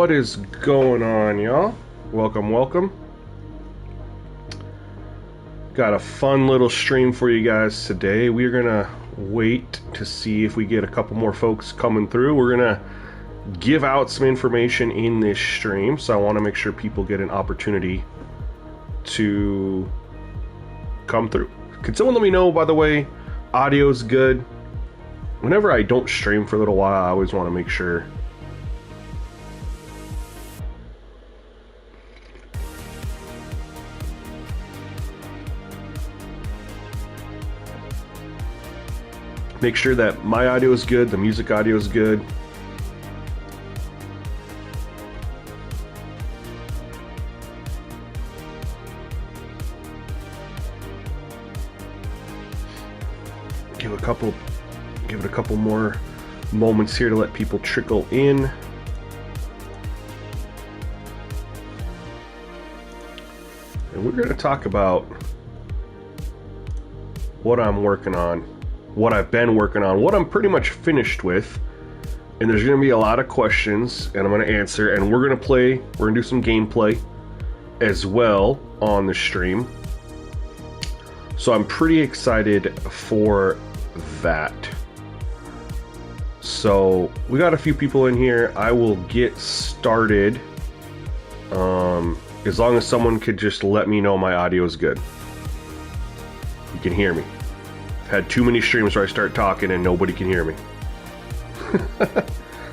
What is going on, y'all? Welcome, welcome. Got a fun little stream for you guys today. We're gonna wait to see if we get a couple more folks coming through. We're gonna give out some information in this stream, so I want to make sure people get an opportunity to come through. Could someone let me know, by the way, audio's good? Whenever I don't stream for a little while, I always want to make sure. Make sure that my audio is good, the music audio is good. Give it a couple more moments here to let people trickle in. And we're going to talk about what I'm working on, what I've been working on, what I'm pretty much finished with. And there's going to be a lot of questions, and I'm going to answer, and we're going to do some gameplay as well on the stream. So I'm pretty excited for that. So we got a few people in here. I will get started. As long as someone could just let me know my audio is good. You can hear me. I've had too many streams where I start talking and nobody can hear me.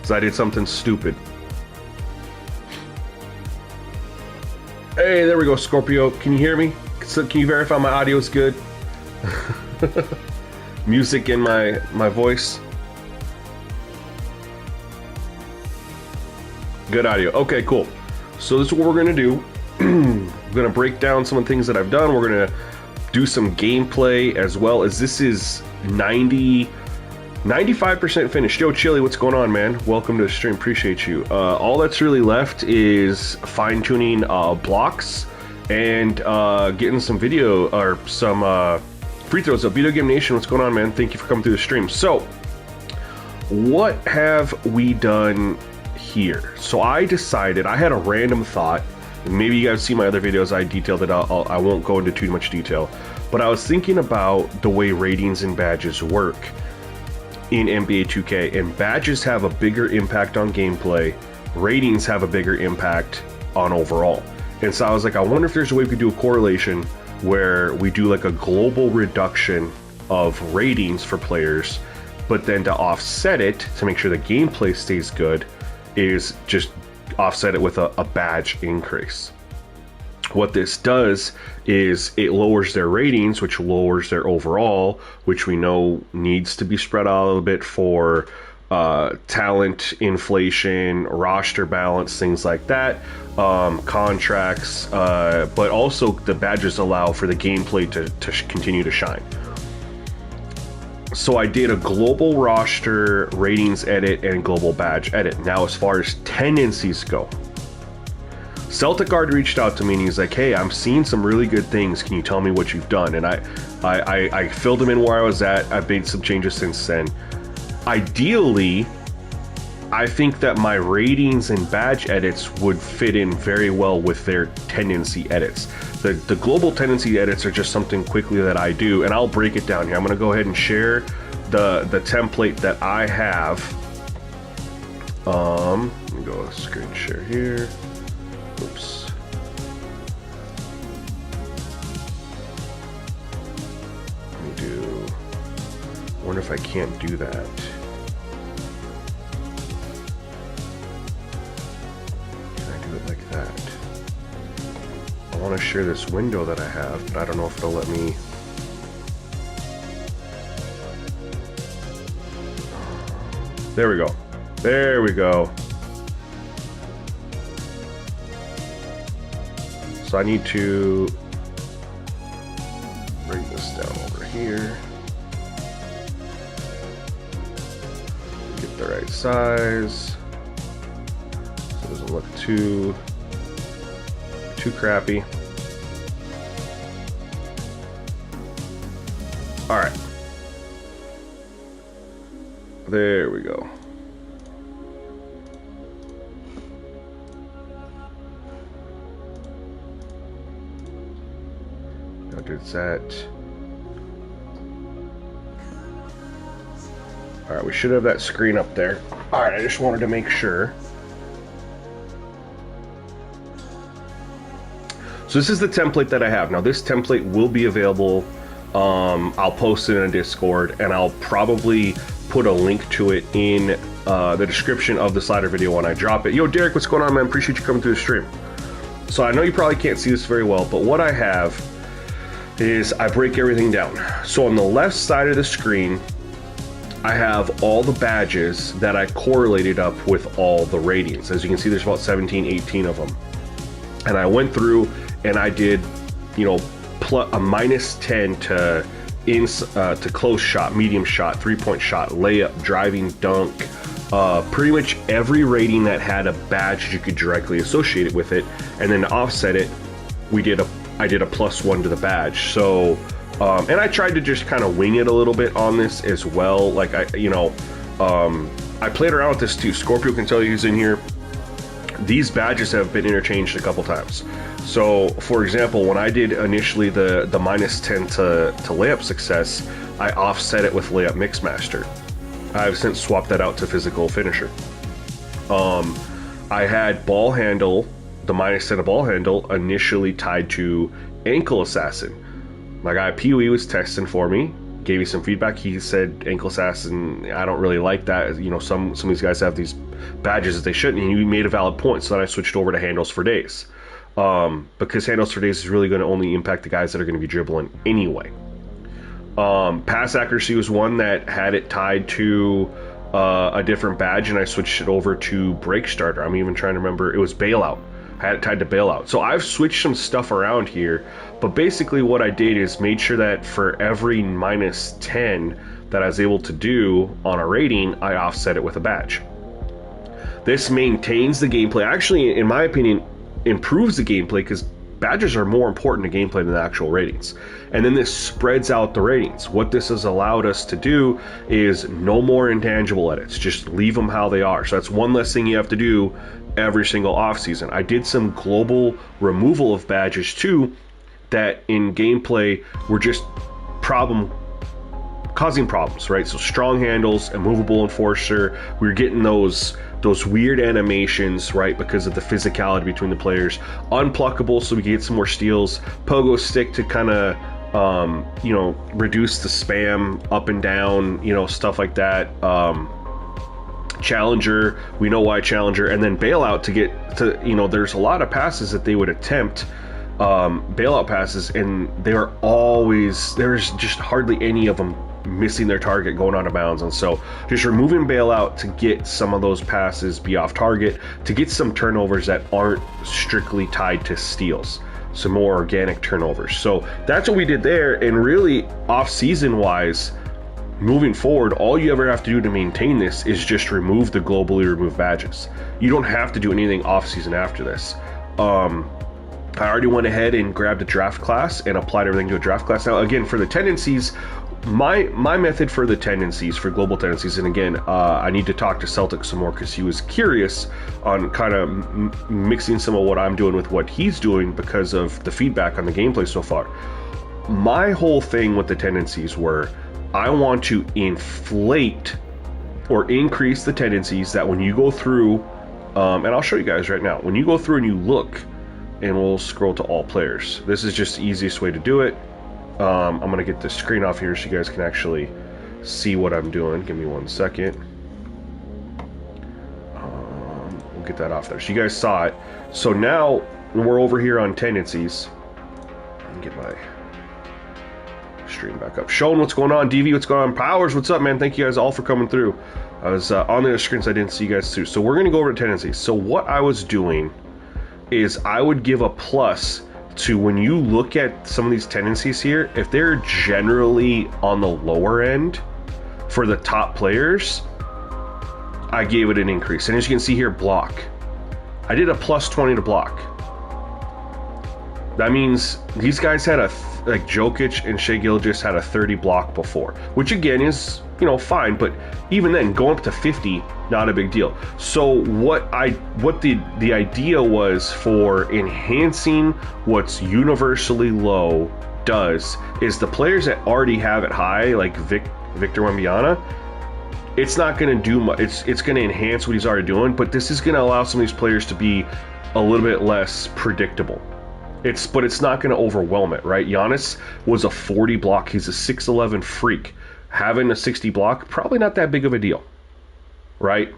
So I did something stupid. Hey, there we go, Scorpio. Can you hear me? So can you verify my audio is good? Music in my voice. Good audio. Okay, cool. So this is what we're going to do. I'm going to break down some of the things that I've done. We're going to do some gameplay as well, as this is 95% finished. Yo, Chili, what's going on, man? Welcome to the stream. Appreciate you. All that's really left is fine-tuning blocks and getting some video or some free throws up. Video Game Nation, what's going on, man? Thank you for coming through the stream. So, what have we done here? So I decided, I had a random thought. Maybe you guys see my other videos, I detailed it. I won't go into too much detail. But I was thinking about the way ratings and badges work in NBA 2K. And badges have a bigger impact on gameplay. Ratings have a bigger impact on overall. And so I was like, I wonder if there's a way we could do a correlation where we do like a global reduction of ratings for players, but then to offset it, to make sure the gameplay stays good, is just offset it with a badge increase. What this does is it lowers their ratings, which lowers their overall, which we know needs to be spread out a little bit for talent inflation, roster balance, things like that, contracts, but also the badges allow for the gameplay to continue to shine. So I did a global roster ratings edit and global badge edit. Now, as far as tendencies go, Celtic Guard reached out to me and he's like, hey, I'm seeing some really good things. Can you tell me what you've done? And I filled him in where I was at. I've made some changes since then. Ideally, I think that my ratings and badge edits would fit in very well with their tendency edits. The global tendency edits are just something quickly that I do, and I'll break it down here. I'm going to go ahead and share the template that I have. Let me go screen share here. Oops. Let me do. I wonder if I can't do that. Like that. I want to share this window that I have, but I don't know if it'll let me. There we go. There we go. So I need to bring this down over here. Get the right size. Doesn't look too crappy. All right, there we go. Now did that. All right, we should have that screen up there. All right, I just wanted to make sure. So this is the template that I have. Now this template will be available. I'll post it in a Discord, and I'll probably put a link to it in the description of the slider video when I drop it. Yo, Derek, what's going on, man? Appreciate you coming through the stream. So I know you probably can't see this very well, but what I have is I break everything down. So on the left side of the screen, I have all the badges that I correlated up with all the ratings. As you can see, there's about 17, 18 of them. And I went through and I did, you know, a -10 to close shot, medium shot, 3-point shot, layup, driving, dunk, pretty much every rating that had a badge you could directly associate it with it. And then to offset it, I did a +1 to the badge. So and I tried to just kind of wing it a little bit on this as well. Like I played around with this too. Scorpio can tell you who's in here. These badges have been interchanged a couple times. So for example, when I did initially the -10 to layup success, I offset it with layup mixmaster. I've since swapped that out to physical finisher. I had ball handle, the -10 to ball handle initially tied to ankle assassin. My guy Pee Wee was testing for me, gave me some feedback. He said ankle assassin, I don't really like that. You know, some of these guys have these badges that they shouldn't, and he made a valid point. So then I switched over to handles for days, because handles for days is really going to only impact the guys that are going to be dribbling anyway. Pass accuracy was one that had it tied to a different badge, and I switched it over to break starter. I'm even trying to remember, it was bailout. I had it tied to bailout. So I've switched some stuff around here, but basically what I did is made sure that for every -10 that I was able to do on a rating, I offset it with a badge. This maintains the gameplay. Actually, in my opinion, improves the gameplay, because badges are more important to gameplay than the actual ratings. And then this spreads out the ratings. What this has allowed us to do is no more intangible edits. Just leave them how they are. So that's one less thing you have to do every single off season. I did some global removal of badges too, that in gameplay were just causing problems, right? So strong handles, immovable enforcer, we were getting those weird animations, right, because of the physicality between the players. Unpluckable, so we could get some more steals. Pogo stick to kind of reduce the spam up and down, stuff like that. Challenger, we know why Challenger, and then bailout to get to, there's a lot of passes that they would attempt, bailout passes, and there's just hardly any of them missing their target, going out of bounds. And so just removing bailout to get some of those passes be off target, to get some turnovers that aren't strictly tied to steals, some more organic turnovers. So that's what we did there. And really, off season wise, moving forward, all you ever have to do to maintain this is just remove the globally removed badges. You don't have to do anything off season after this. I already went ahead and grabbed a draft class and applied everything to a draft class. Now again, for the tendencies, my method for the tendencies, for global tendencies, and again, I need to talk to Celtic some more, because he was curious on kind of mixing some of what I'm doing with what he's doing because of the feedback on the gameplay so far. My whole thing with the tendencies were, I want to inflate or increase the tendencies that when you go through, and I'll show you guys right now, when you go through and you look, and we'll scroll to all players. This is just the easiest way to do it. I'm going to get the screen off here so you guys can actually see what I'm doing. Give me 1 second. We'll get that off there. So you guys saw it. So now we're over here on tendencies. Let me get my stream back up. Showing what's going on. DV, what's going on? Powers, what's up, man? Thank you guys all for coming through. I was on the screen, so I didn't see you guys too. So we're going to go over to tendencies. So what I was doing is I would give a plus to, when you look at some of these tendencies here, if they're generally on the lower end for the top players, I gave it an increase. And as you can see here, block. I did a +20 to block. That means these guys had like Jokic and Shai Gilgeous had a 30 block before, which again is, fine, but even then, going up to 50, not a big deal. So what the idea was for enhancing what's universally low does is the players that already have it high, like Victor Wembanyama, it's not going to do much. It's going to enhance what he's already doing, but this is going to allow some of these players to be a little bit less predictable. But it's not going to overwhelm it, right? Giannis was a 40 block. He's a 6'11 freak. Having a 60 block, probably not that big of a deal, right?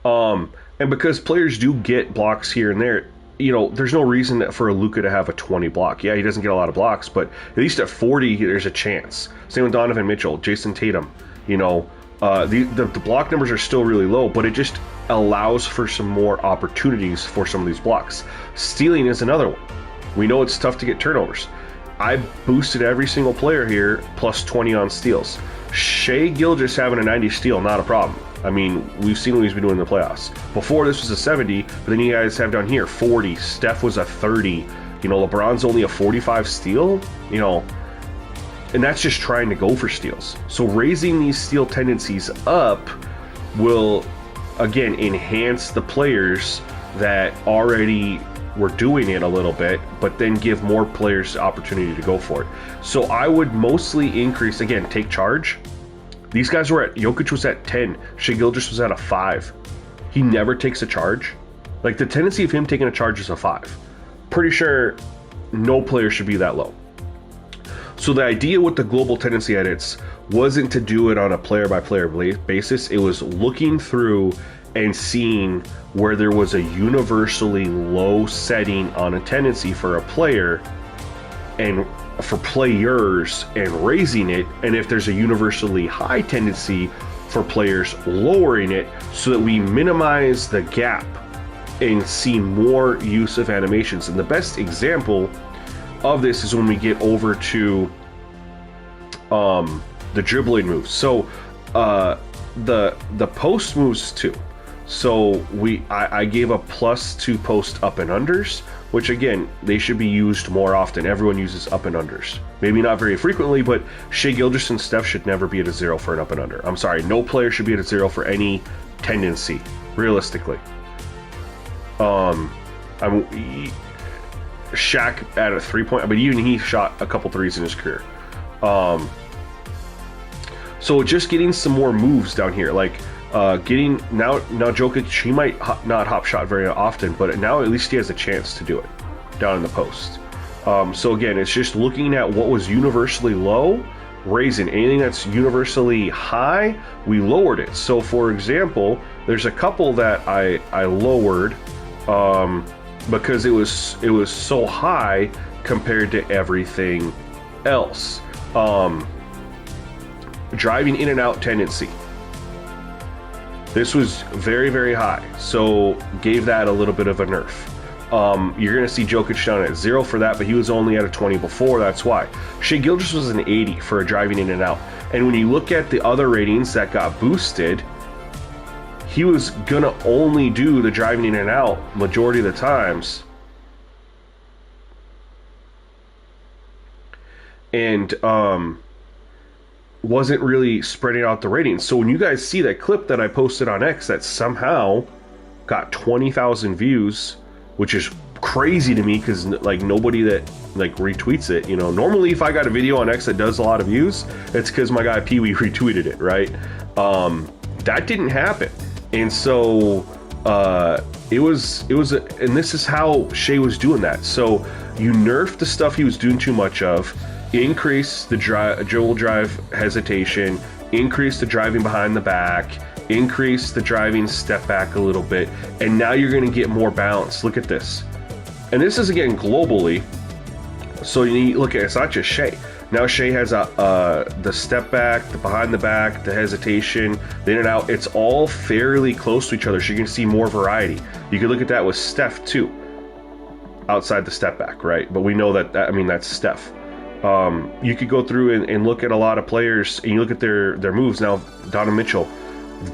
And because players do get blocks here and there, you know, there's no reason for a Luka to have a 20 block. Yeah, he doesn't get a lot of blocks, but at least at 40, there's a chance. Same with Donovan Mitchell, Jason Tatum. You know, the block numbers are still really low, but it just allows for some more opportunities for some of these blocks. Stealing is another one. We know it's tough to get turnovers. I boosted every single player here plus 20 on steals. Shai Gilgeous having a 90 steal, not a problem. I mean, we've seen what he's been doing in the playoffs. Before this was a 70, but then you guys have down here 40. Steph was a 30. You know, LeBron's only a 45 steal. You know, and that's just trying to go for steals. So raising these steal tendencies up will, again, enhance the players that already were doing it a little bit, but then give more players the opportunity to go for it. So I would mostly increase, again, take charge. These guys were Jokic was at 10. Shai Gilgeous was at a 5. He never takes a charge. Like, the tendency of him taking a charge is a 5. Pretty sure no player should be that low. So the idea with the global tendency edits wasn't to do it on a player-by-player basis. It was looking through and seeing where there was a universally low setting on a tendency for a player and for players and raising it, and if there's a universally high tendency for players, lowering it so that we minimize the gap and see more use of animations. And the best example of this is when we get over to the dribbling moves. So the post moves too. So I gave a +2 post up and unders, which again, they should be used more often. Everyone uses up and unders. Maybe not very frequently, but Shai Gilgeous and Steph should never be at a 0 for an up and under. I'm sorry, no player should be at a 0 for any tendency, realistically. Shaq at a 3-point, but even he shot a couple threes in his career. So just getting some more moves down here, like getting now Jokic, he might not hop shot very often, but now at least he has a chance to do it down in the post. So again, it's just looking at what was universally low, raising anything that's universally high, we lowered it. So for example, there's a couple that I lowered because it was so high compared to everything else. Driving in and out tendency. This was very, very high, so gave that a little bit of a nerf. You're going to see Jokic down at 0 for that, but he was only at a 20 before, that's why. Shai Gilgeous was an 80 for a driving in and out. And when you look at the other ratings that got boosted, he was going to only do the driving in and out majority of the times. And wasn't really spreading out the ratings. So when you guys see that clip that I posted on X that somehow got 20,000 views, which is crazy to me because like nobody that like retweets it, you know, normally if I got a video on X that does a lot of views, it's because my guy Pee Wee retweeted it, right? That didn't happen. And so and this is how Shai was doing that. So you nerfed the stuff he was doing too much of, increase the dribble drive hesitation, increase the driving behind the back, increase the driving step back a little bit, and now you're going to get more balance. Look at this. And this is again globally. So you need, look at it's not just Shai. Now Shai has the step back, the behind the back, the hesitation, the in and out. It's all fairly close to each other, so you can see more variety. You can look at that with Steph too, outside the step back, right? But we know I mean that's Steph. You could go through and look at a lot of players, and you look at their moves. Now, Donovan Mitchell,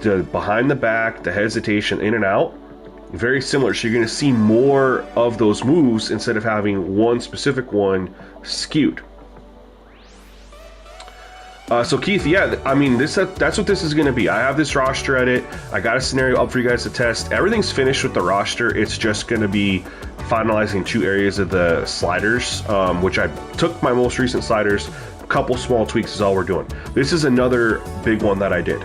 the behind the back, the hesitation, in and out, very similar. So you're going to see more of those moves instead of having one specific one skewed. So Keith, yeah, I mean, that's what this is going to be. I have this roster edit. I got a scenario up for you guys to test. Everything's finished with the roster. It's just going to be finalizing 2 areas of the sliders, which I took my most recent sliders. A couple small tweaks is all we're doing. This is another big one that I did.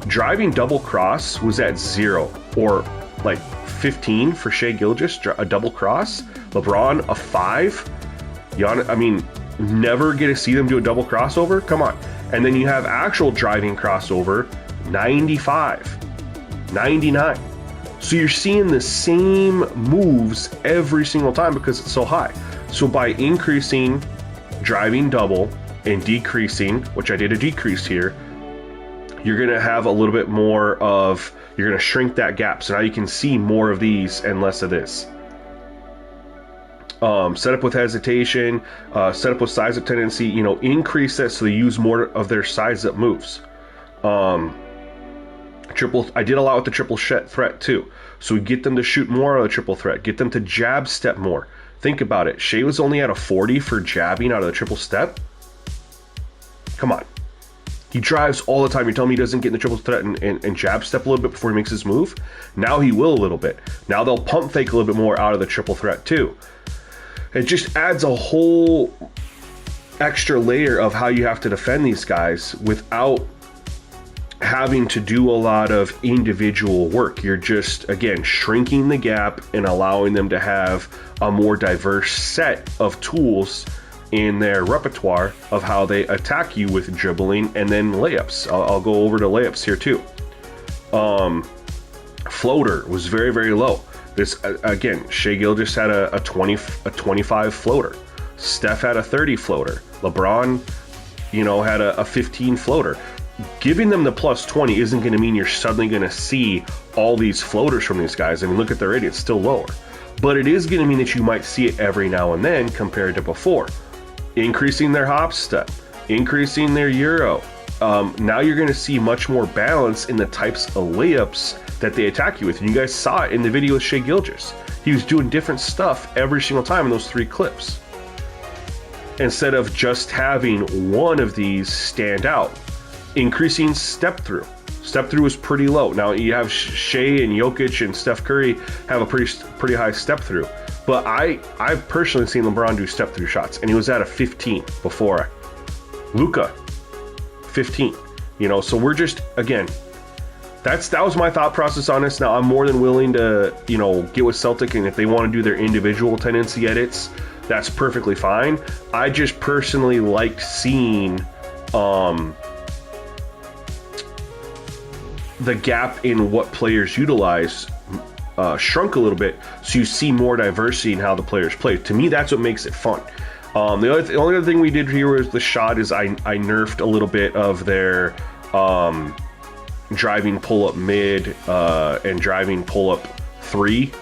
Driving double cross was at 0 or like 15 for Shai Gilgeous, a double cross. LeBron, a 5. I mean, never get to see them do a double crossover. Come on. And then you have actual driving crossover, 95, 99. So you're seeing the same moves every single time because it's so high. So by increasing driving double and decreasing, which I did a decrease here, you're going to have a little bit more of, you're going to shrink that gap. So now you can see more of these and less of this. Set up with hesitation, set up with size up tendency, you know, increase that so they use more of their size up moves. I did a lot with the triple threat too. So we get them to shoot more on the triple threat, get them to jab step more. Think about it. Shai was only at a 40 for jabbing out of the triple step. Come on. He drives all the time. You're telling me he doesn't get in the triple threat and jab step a little bit before he makes his move? Now he will a little bit. Now they'll pump fake a little bit more out of the triple threat too. It just adds a whole extra layer of how you have to defend these guys without having to do a lot of individual work. You're just, again, shrinking the gap and allowing them to have a more diverse set of tools in their repertoire of how they attack you with dribbling and then layups. I'll go over to layups here too. Floater was very, very low. This, again, Shai Gilgeous had a 25 floater. Steph had a 30 floater. LeBron, you know, had a 15 floater. Giving them the plus 20 isn't going to mean you're suddenly going to see all these floaters from these guys. I mean, look at their rating, it's still lower. But it is going to mean that you might see it every now and then compared to before. Increasing their hop step, increasing their euro. Now you're going to see much more balance in the types of layups that they attack you with. And you guys saw it in the video with Shai Gilgeous. He was doing different stuff every single time in those 3 clips. Instead of just having one of these stand out. Increasing step through. Step through is pretty low. Now you have Shai and Jokic and Steph Curry have a pretty high step through. But I've personally seen LeBron do step through shots, and he was at a 15 before. Luka, 15. You know, so we're just, again, that was my thought process on this. Now I'm more than willing to, you know, get with Celtic, and if they want to do their individual tendency edits, that's perfectly fine. I just personally liked seeing the gap in what players utilize shrunk a little bit, so you see more diversity in how the players play. To me, that's what makes it fun. The only other thing we did here was the shot is I nerfed a little bit of their driving pull-up mid and driving pull-up 3,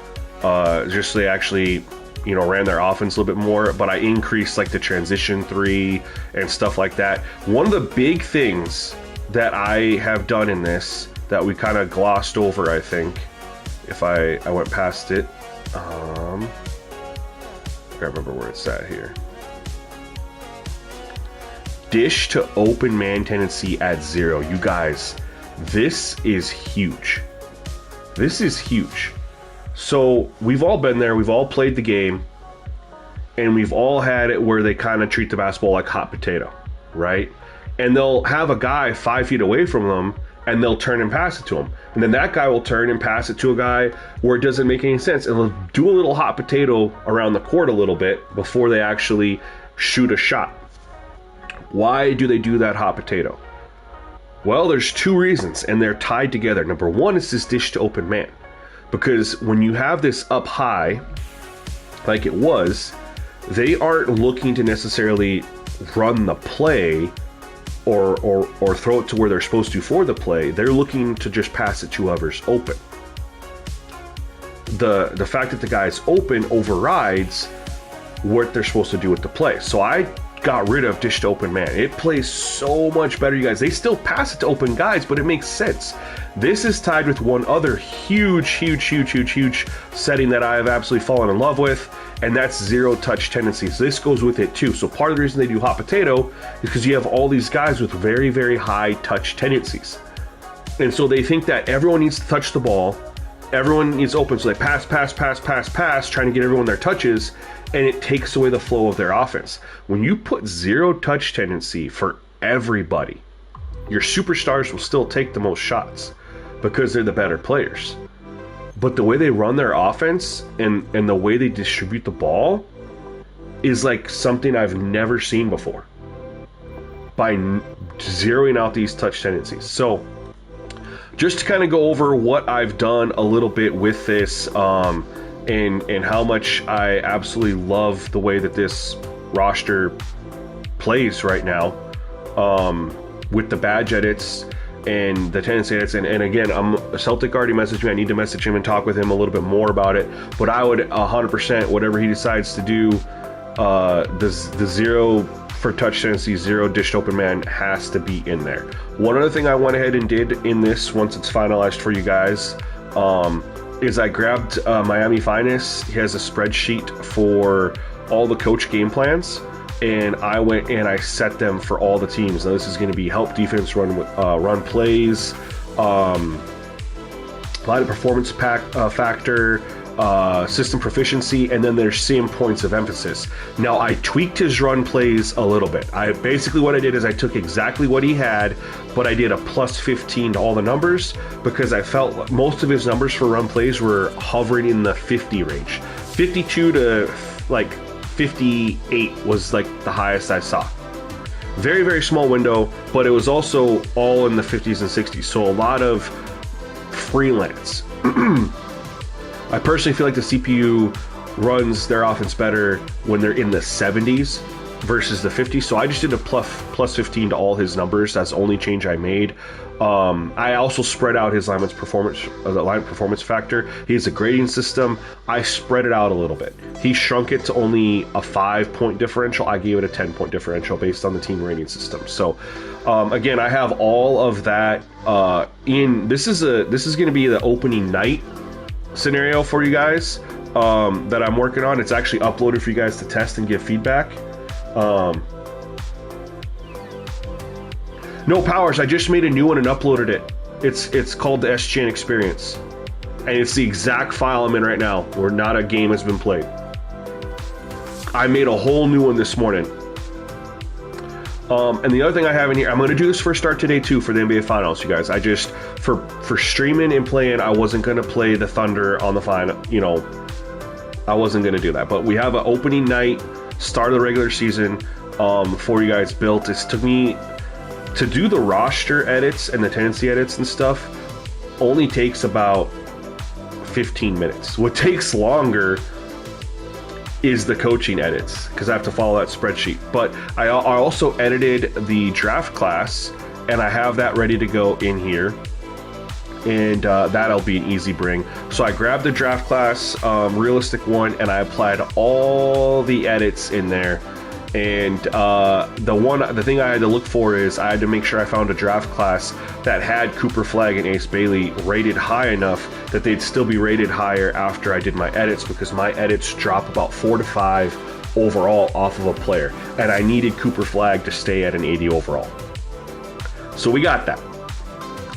just so they actually, you know, ran their offense a little bit more, but I increased like the transition 3 and stuff like that. One of the big things that I have done in this that we kind of glossed over, I think, if I went past it, I can't remember where it's at here. Dish to open man tendency at 0. You guys, this is huge. This is huge. So we've all been there. We've all played the game. And we've all had it where they kind of treat the basketball like hot potato, right? And they'll have a guy 5 feet away from them, and they'll turn and pass it to him. And then that guy will turn and pass it to a guy where it doesn't make any sense. And they'll do a little hot potato around the court a little bit before they actually shoot a shot. Why do they do that hot potato? Well, there's 2 reasons, and they're tied together. Number 1 is this dish to open man. Because when you have this up high, like it was, they aren't looking to necessarily run the play or throw it to where they're supposed to for the play. They're looking to just pass it to whoever's open. The fact that the guy's open overrides what they're supposed to do with the play. So I got rid of dish to open man. It plays so much better, you guys. They still pass it to open guys, but it makes sense. This is tied with one other huge setting that I have absolutely fallen in love with, and that's zero touch tendencies. This goes with it too. So part of the reason they do hot potato is because you have all these guys with very, very high touch tendencies. And so they think that everyone needs to touch the ball, everyone needs open, so they pass, trying to get everyone their touches, and it takes away the flow of their offense. When you put zero touch tendency for everybody, your superstars will still take the most shots because they're the better players. But the way they run their offense and the way they distribute the ball is like something I've never seen before by zeroing out these touch tendencies. So just to kind of go over what I've done a little bit with this, and how much I absolutely love the way that this roster plays right now, with the badge edits and the tendency edits. And again, Celtic already messaged me. I need to message him and talk with him a little bit more about it. But I would 100%, whatever he decides to do, the zero for touch tendency, zero dished open man has to be in there. One other thing I went ahead and did in this, once it's finalized for you guys, is I grabbed Miami Finest. He has a spreadsheet for all the coach game plans, and I went and I set them for all the teams. Now this is going to be help defense, run plays, line of performance factor, system proficiency, and then there's sim points of emphasis. Now I tweaked his run plays a little bit. Basically what I did is I took exactly what he had, but I did a plus 15 to all the numbers because I felt most of his numbers for run plays were hovering in the 50 range. 52 to like 58 was like the highest I saw. Very, very small window, but it was also all in the 50s and 60s. So a lot of freelance. I personally feel like the CPU runs their offense better when they're in the 70s versus the 50s. So I just did a plus 15 to all his numbers. That's the only change I made. I also spread out his line performance factor. He has a grading system. I spread it out a little bit. He shrunk it to only a 5-point differential. I gave it a 10-point differential based on the team rating system. So again, I have all of that in. This is going to be the opening night scenario for you guys that I'm working on. It's actually uploaded for you guys to test and give feedback. No powers, I just made a new one and uploaded it. It's called the SGN Experience, and it's the exact file I'm in right now where not a game has been played. I made a whole new one this morning. And the other thing I have in here, I'm going to do this for Start Today too for the NBA Finals, you guys. I just, for streaming and playing, I wasn't going to play the Thunder on the final, I wasn't going to do that. But we have an opening night, start of the regular season, for you guys built. It took me, to do the roster edits and the tendency edits and stuff, only takes about 15 minutes. What takes longer is the coaching edits, because I have to follow that spreadsheet. But I also edited the draft class, and I have that ready to go in here, and that'll be an easy bring. So I grabbed the draft class, realistic one, and I applied all the edits in there. And the thing I had to look for is I had to make sure I found a draft class that had Cooper Flagg and Ace Bailey rated high enough that they'd still be rated higher after I did my edits, because my edits drop about 4 to 5 overall off of a player, and I needed Cooper Flagg to stay at an 80 overall. So we got that.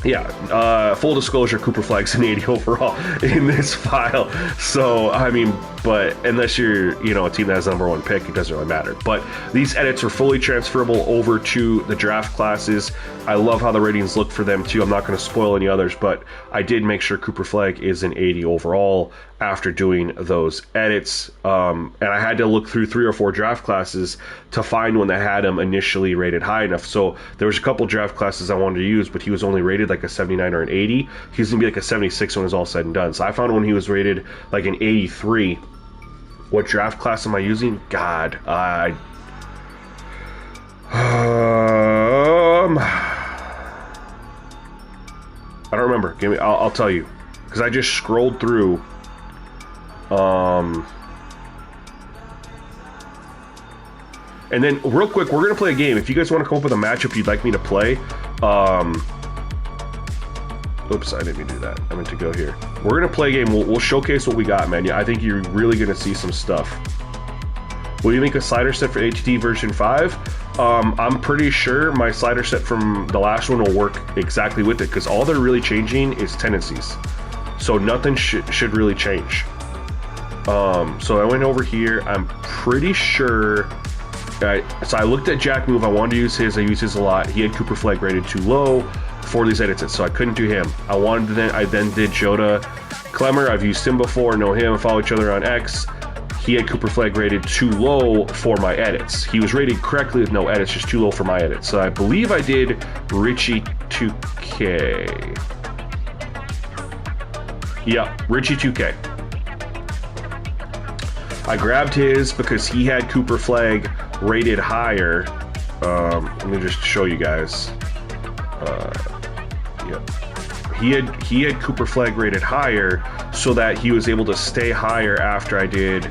Yeah, full disclosure, Cooper Flagg's an 80 overall in this file. So, I mean, but unless you're, a team that has the #1 pick, it doesn't really matter. But these edits are fully transferable over to the draft classes. I love how the ratings look for them too. I'm not going to spoil any others, but I did make sure Cooper Flagg is an 80 overall after doing those edits. And I had to look through 3 or 4 draft classes to find one that had him initially rated high enough. So there was a couple draft classes I wanted to use, but he was only rated like a 79 or an 80. He's going to be like a 76 when it's all said and done. So I found one he was rated like an 83. What draft class am I using? God, I don't remember. I'll tell you, because I just scrolled through. And then real quick, we're gonna play a game. If you guys want to come up with a matchup you'd like me to play, oops, I didn't mean to do that. I meant to go here. We're gonna play a game. We'll showcase what we got, man. Yeah, I think you're really gonna see some stuff. Will you make a slider set for ATT version 5? I'm pretty sure my slider set from the last one will work exactly with it, because all they're really changing is tendencies. So nothing should really change. So I went over here. I'm pretty sure. So I looked at Jack Move. I wanted to use his. I used his a lot. He had Cooper Flag rated too low for these edits, so I couldn't do him. I then did Jota Clemmer. I've used him before. Know him. Follow each other on X. He had Cooper Flag rated too low for my edits. He was rated correctly with no edits, just too low for my edits. So I believe I did Richie 2K. Yeah, Richie 2K. I grabbed his because he had Cooper Flag rated higher. Let me just show you guys. Yeah, he had Cooper Flag rated higher, so that he was able to stay higher after I did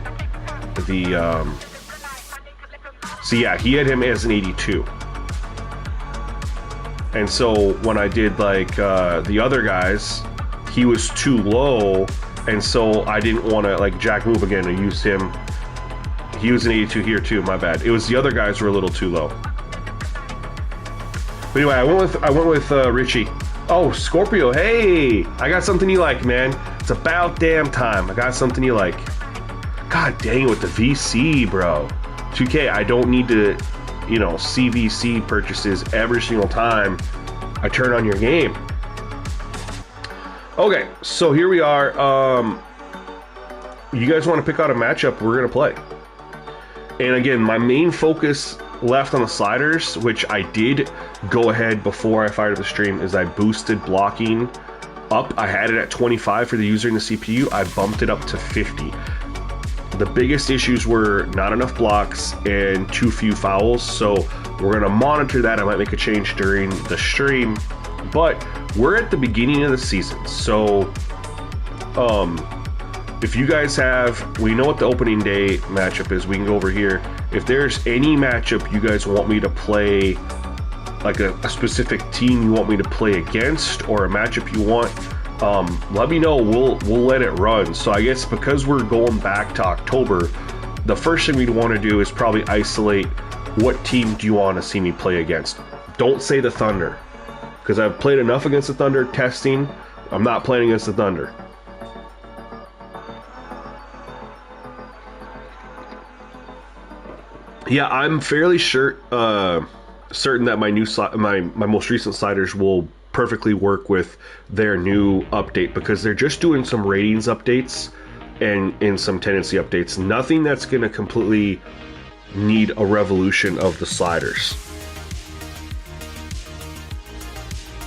the. So yeah, he had him as an 82. And so when I did like the other guys, he was too low, and so I didn't want to like Jack Move again and use him. He was an 82 here too. My bad. It was the other guys were a little too low. But anyway, I went with Richie. Oh, Scorpio. Hey, I got something you like, man. It's about damn time. I got something you like. God dang it with the VC, bro. 2K. I don't need to, you know, CVC purchases every single time I turn on your game. Okay, so here we are. You guys want to pick out a matchup we're going to play. And again, my main focus left on the sliders, which I did go ahead before I fired up the stream, is I boosted blocking up. I had it at 25 for the user and the CPU. I bumped it up to 50. The biggest issues were not enough blocks and too few fouls. So we're going to monitor that. I might make a change during the stream. But we're at the beginning of the season, so if you guys have, we know what the opening day matchup is. We can go over here. If there's any matchup you guys want me to play, like a specific team you want me to play against, or a matchup you want, let me know. We'll let it run. So I guess because we're going back to October, the first thing we'd want to do is probably isolate what team do you want to see me play against. Don't say the Thunder, because I've played enough against the Thunder testing. I'm not playing against the Thunder. Yeah, I'm fairly sure, certain that my new my most recent sliders will perfectly work with their new update, because they're just doing some ratings updates and some tendency updates. Nothing that's going to completely need a revolution of the sliders.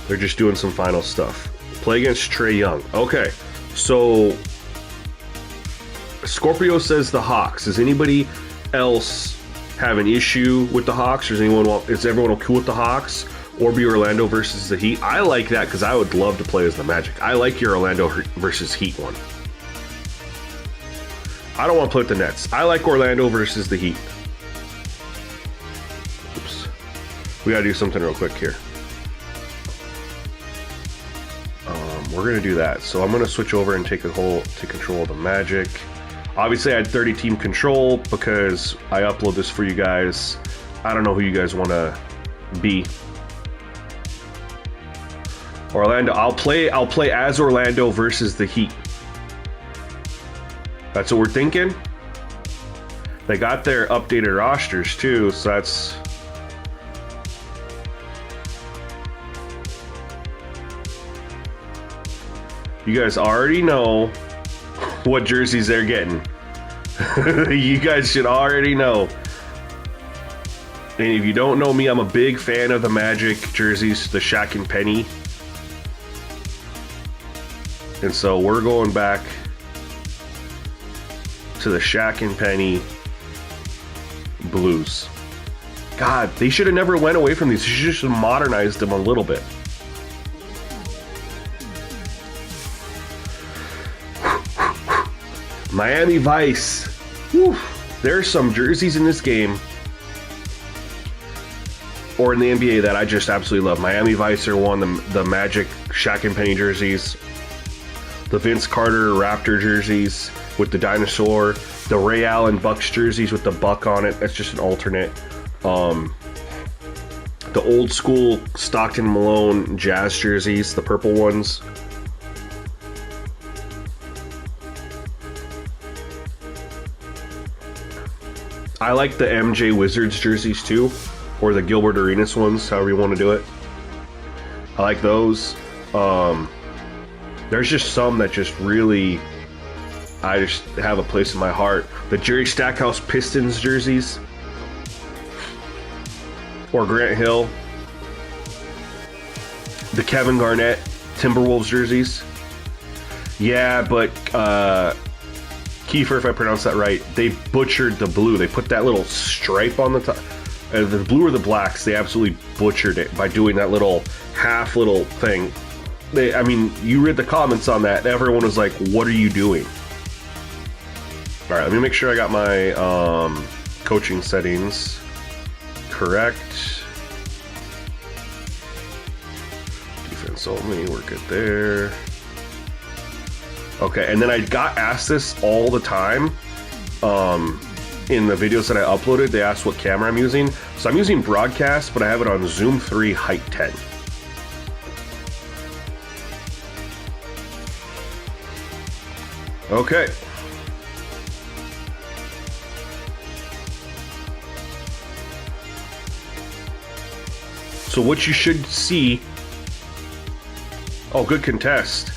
They're just doing some final stuff. Play against Trae Young. Okay, so Scorpio says the Hawks. Does anybody else have an issue with the Hawks, or is everyone cool with the Hawks, or be Orlando versus the Heat? I like that because I would love to play as the Magic. I like your Orlando versus Heat one. I don't want to play with the Nets. I like Orlando versus the Heat. Oops. We gotta do something real quick here. We're gonna do that. So I'm gonna switch over and take control of the Magic. Obviously, I had 30 team control because I upload this for you guys. I don't know who you guys want to be. Orlando. I'll play as Orlando versus the Heat. That's what we're thinking. They got their updated rosters too, so that's. You guys already know what jerseys they're getting. You guys should already know. And if you don't know me, I'm a big fan of the Magic jerseys, the Shaq and Penny. And so we're going back to the Shaq and Penny blues. God, they should have never went away from these. They should just modernize them a little bit. Miami Vice. Whew. There's some jerseys in this game, or in the NBA, that I just absolutely love. Miami Vice are one. The Magic Shaq and Penny jerseys. The Vince Carter Raptor jerseys with the dinosaur. The Ray Allen Bucks jerseys with the buck on it, that's just an alternate. The old school Stockton Malone Jazz jerseys, the purple ones. I like the MJ Wizards jerseys too, or the Gilbert Arenas ones, however you want to do it. I like those. There's just some that just really, I just have a place in my heart. The Jerry Stackhouse Pistons jerseys, or Grant Hill. The Kevin Garnett Timberwolves jerseys. Yeah, but Kiefer, if I pronounce that right, they butchered the blue. They put that little stripe on the top. The blue or the blacks, they absolutely butchered it by doing that little half little thing. I mean, you read the comments on that. Everyone was like, what are you doing? All right, let me make sure I got my coaching settings correct. Defense only, work it there. Okay, and then I got asked this all the time in the videos that I uploaded. They asked what camera I'm using. So I'm using broadcast, but I have it on Zoom 3 height 10. Okay. So what you should see... Oh, good contest.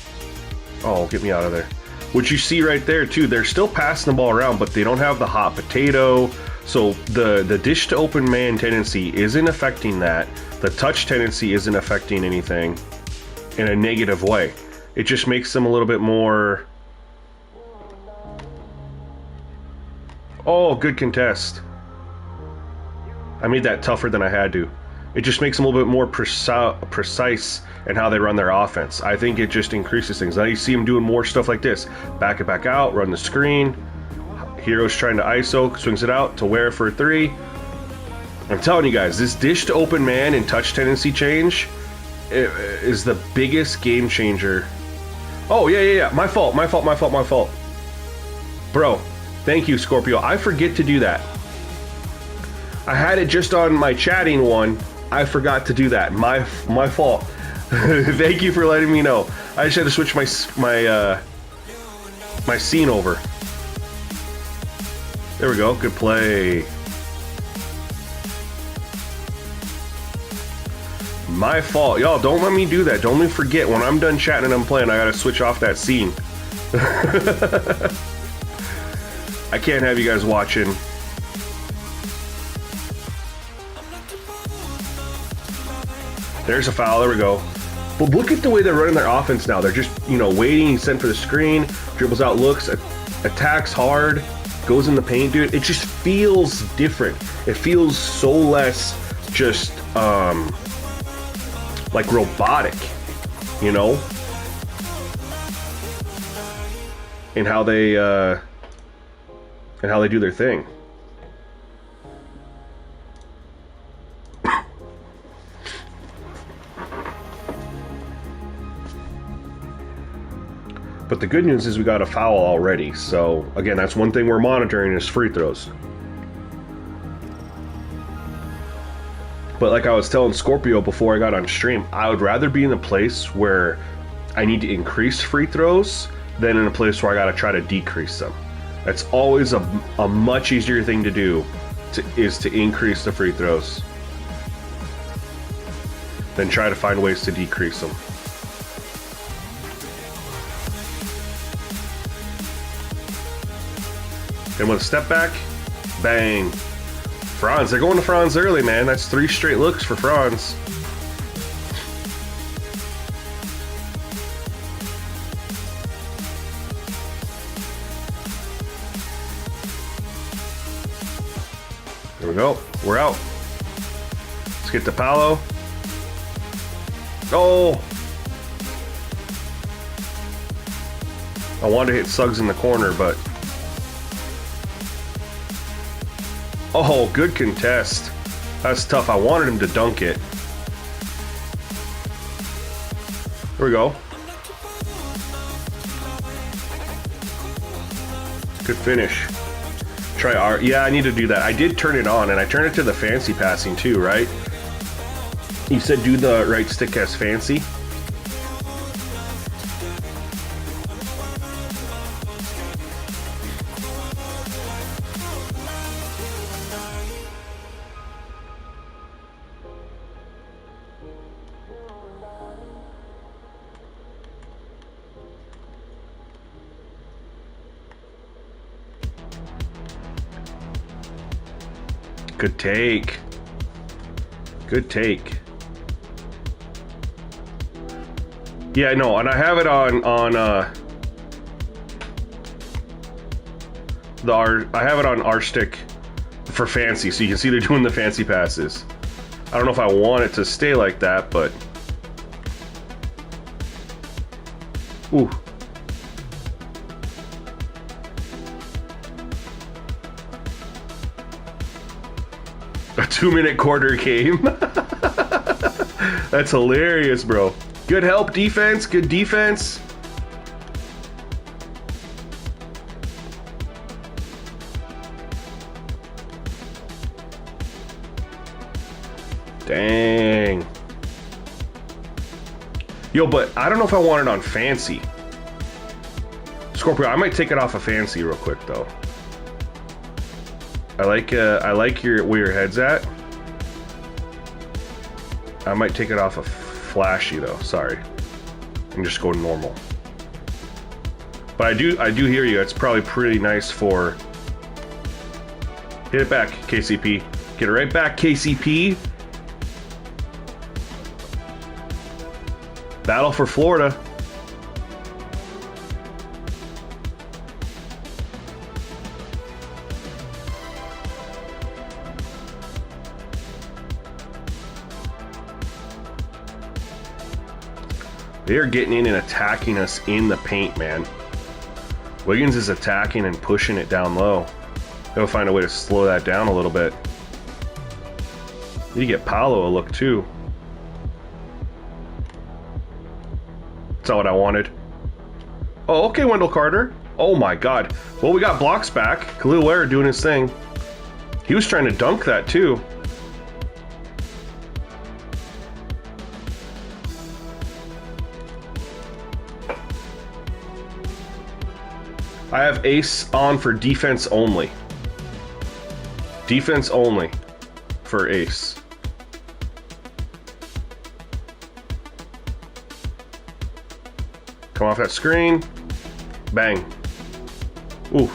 Oh, get me out of there. What you see right there, too, they're still passing the ball around, but they don't have the hot potato. So the dish to open man tendency isn't affecting that. The touch tendency isn't affecting anything in a negative way. It just makes them a little bit more... Oh, good contest. I made that tougher than I had to. It just makes them a little bit more precise in how they run their offense. I think it just increases things. Now you see them doing more stuff like this. Back it back out, run the screen. Hero's trying to ISO, swings it out to Ware for a 3. I'm telling you guys, this dish to open man and touch tendency change is the biggest game changer. Oh, yeah. My fault. Bro, thank you, Scorpio. I forget to do that. I had it just on my chatting one. I forgot to do that. My fault. Thank you for letting me know. I just had to switch my scene over. There we go. Good play. My fault. Y'all, don't let me do that. Don't let me forget. When I'm done chatting and I'm playing, I gotta switch off that scene. I can't have you guys watching. There's a foul. There we go. But look at the way they're running their offense now. They're just, waiting, sent for the screen, dribbles out, looks, attacks hard, goes in the paint, dude. It just feels different. It feels so less just, like robotic, in how they do their thing. But the good news is we got a foul already. So, again, that's one thing we're monitoring is free throws. But like I was telling Scorpio before I got on stream, I would rather be in a place where I need to increase free throws than in a place where I got to try to decrease them. That's always a much easier thing to do, is to increase the free throws than try to find ways to decrease them. And with a step back, bang. Franz, they're going to Franz early, man. That's 3 straight looks for Franz. There we go. We're out. Let's get to Paolo. Oh! I wanted to hit Suggs in the corner, but... Oh, good contest. That's tough. I wanted him to dunk it. Here we go. Good finish. try R. Yeah, I need to do that. I did turn it on, and I turned it to the fancy passing too, right? You said do the right stick as fancy. Good take. Good take. Yeah, no, and I have it on I have it on R stick for fancy, so you can see they're doing the fancy passes. I don't know if I want it to stay like that, but ooh. A 2-minute quarter game. That's hilarious, bro. Good help defense, good defense. Dang. Yo, but I don't know if I want it on fancy. Scorpio, I might take it off of fancy real quick though. I like where your head's at. I might take it off of flashy though. Sorry, and just go normal. But I do hear you. It's probably pretty nice for. Hit it back, KCP. Get it right back, KCP. Battle for Florida. They're getting in and attacking us in the paint, man. Wiggins is attacking and pushing it down low. They'll find a way to slow that down a little bit. You get Paolo a look too. That's not what I wanted. Oh, okay, Wendell Carter. Oh my God. Well, we got blocks back. Khalil Ware doing his thing. He was trying to dunk that too. I have ace on for defense only. Defense only for ace. Come off that screen. Bang. Ooh.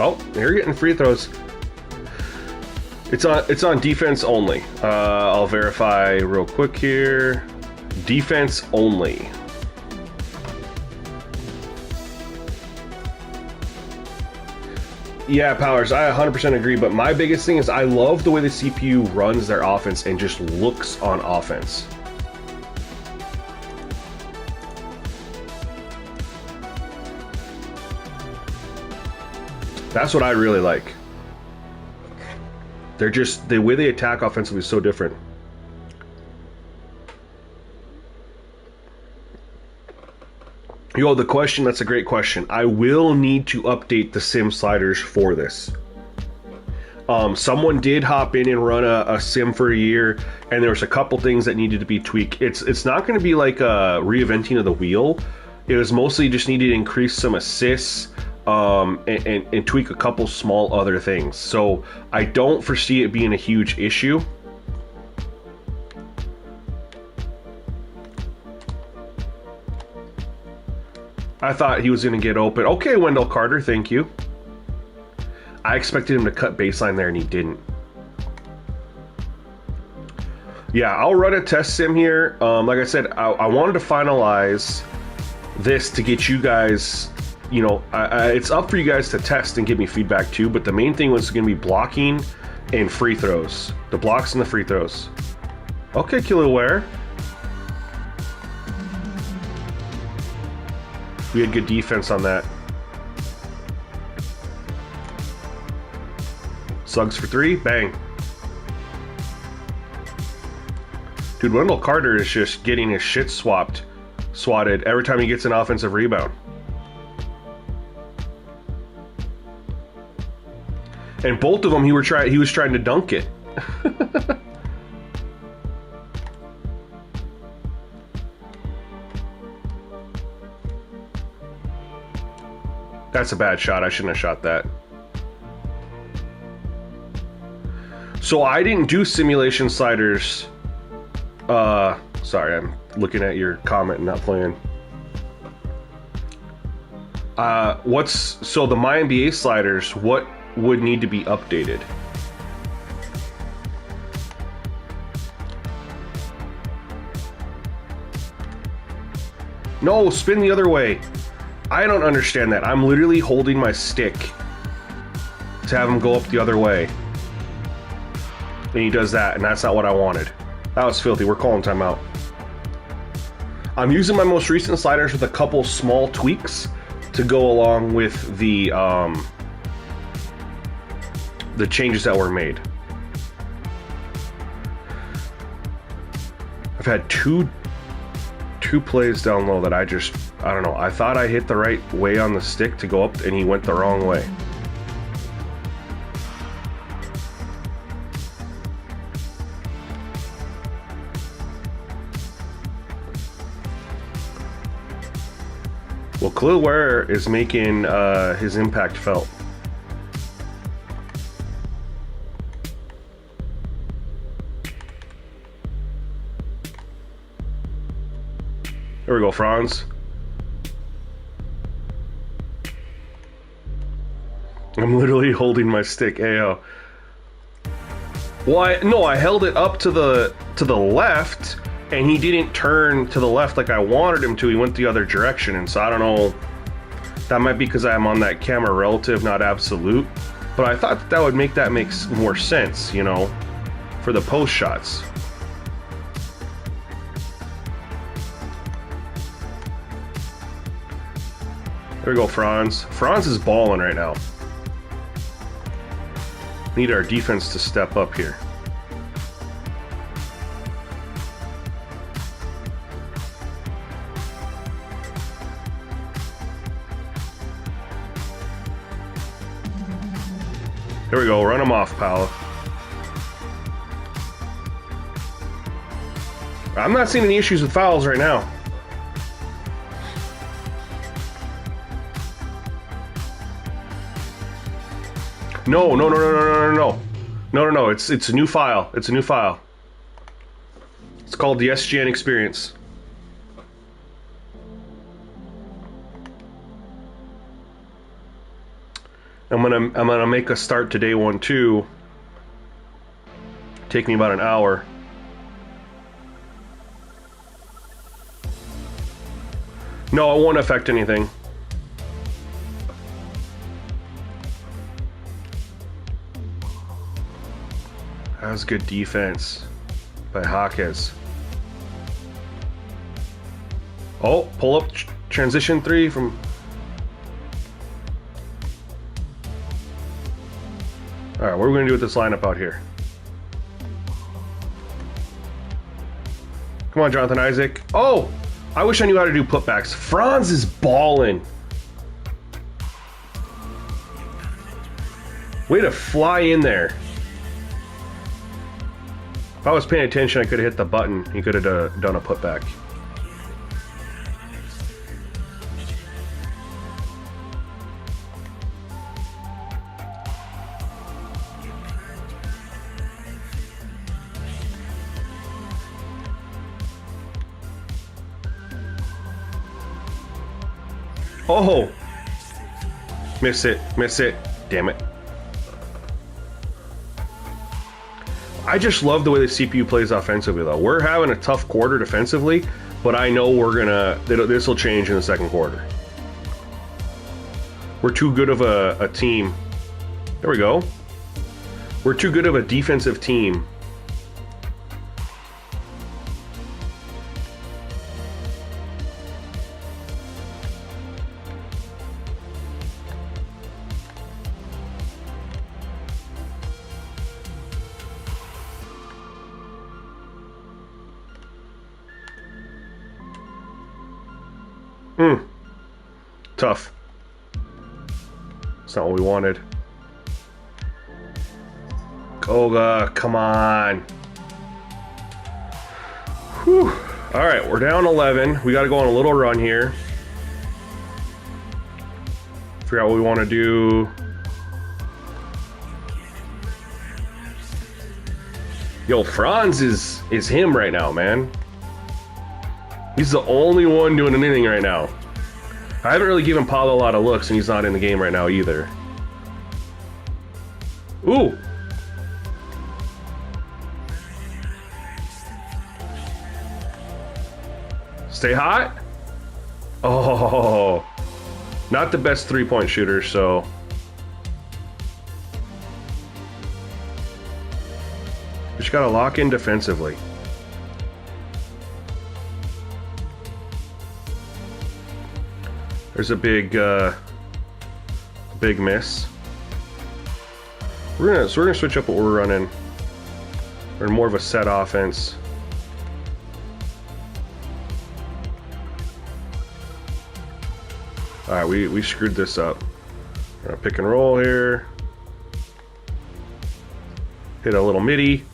Oh, you're getting free throws. It's on defense only. I'll verify real quick here. Defense only. Yeah, Powers, I 100% agree, but my biggest thing is I love the way the CPU runs their offense and just looks on offense. That's what I really like. They're just, the way they attack offensively is so different. Yo, the question, that's a great question. I will need to update the sim sliders for this. Someone did hop in and run a sim for a year, and there was a couple things that needed to be tweaked. It's not going to be like a reinventing of the wheel. It was mostly just needed to increase some assists, and tweak a couple small other things. So I don't foresee it being a huge issue. I thought he was going to get open. Okay, Wendell Carter, thank you. I expected him to cut baseline there, and he didn't. Yeah, I'll run a test sim here. Like I said, I wanted to finalize this to get you guys... You know, it's up for you guys to test and give me feedback too, but the main thing was going to be blocking and free throws. The blocks and the free throws. Okay, Khalil Ware. We had good defense on that. Suggs for three, bang. Dude, Wendell Carter is just getting his shit swatted every time he gets an offensive rebound. And both of them, he was trying to dunk it. That's a bad shot. I shouldn't have shot that. So I didn't do simulation sliders. Sorry, I'm looking at your comment and not playing. So the My NBA sliders, what would need to be updated? No, spin the other way. I don't understand that. I'm literally holding my stick to have him go up the other way. And he does that, and that's not what I wanted. That was filthy. We're calling timeout. I'm using my most recent sliders with a couple small tweaks to go along with the changes that were made. I've had two plays down low that I don't know. I thought I hit the right way on the stick to go up, and he went the wrong way. Well, Khalil Ware is making his impact felt. There we go, Franz. I'm literally holding my stick, AO. Well, I held it up to the left, and he didn't turn to the left like I wanted him to. He went the other direction, and so I don't know. That might be because I'm on that camera relative, not absolute. But I thought that would make more sense, you know, for the post shots. There we go, Franz. Franz is balling right now. Need our defense to step up here. There we go, run him off, Paolo. I'm not seeing any issues with fouls right now. No, it's a new file. It's a new file. It's called the SGN Experience. I'm gonna make a start to day 1 too. Take me about an hour. No, it won't affect anything. That was good defense by Jaquez. Oh, pull up transition 3 from. All right, what are we gonna do with this lineup out here? Come on, Jonathan Isaac. Oh, I wish I knew how to do putbacks. Franz is balling. Way to fly in there. If I was paying attention, I could have hit the button. He could have done a putback. Oh! Miss it. Damn it. I just love the way the CPU plays offensively, though. We're having a tough quarter defensively, but I know this will change in the second quarter. We're too good of a team. There we go. We're too good of a defensive team. Tough. That's not what we wanted. Koga, come on. Whew. All right, we're down 11. We got to go on a little run here. Figure out what we want to do. Yo, Franz is him right now, man. He's the only one doing anything right now. I haven't really given Paulo a lot of looks, and he's not in the game right now either. Ooh. Stay hot. Oh, not the best three-point shooter, so. Just gotta lock in defensively. There's a big miss. We're gonna switch up what we're running. We're more of a set offense. All right, we screwed this up. We're gonna pick and roll here. Hit a little midi.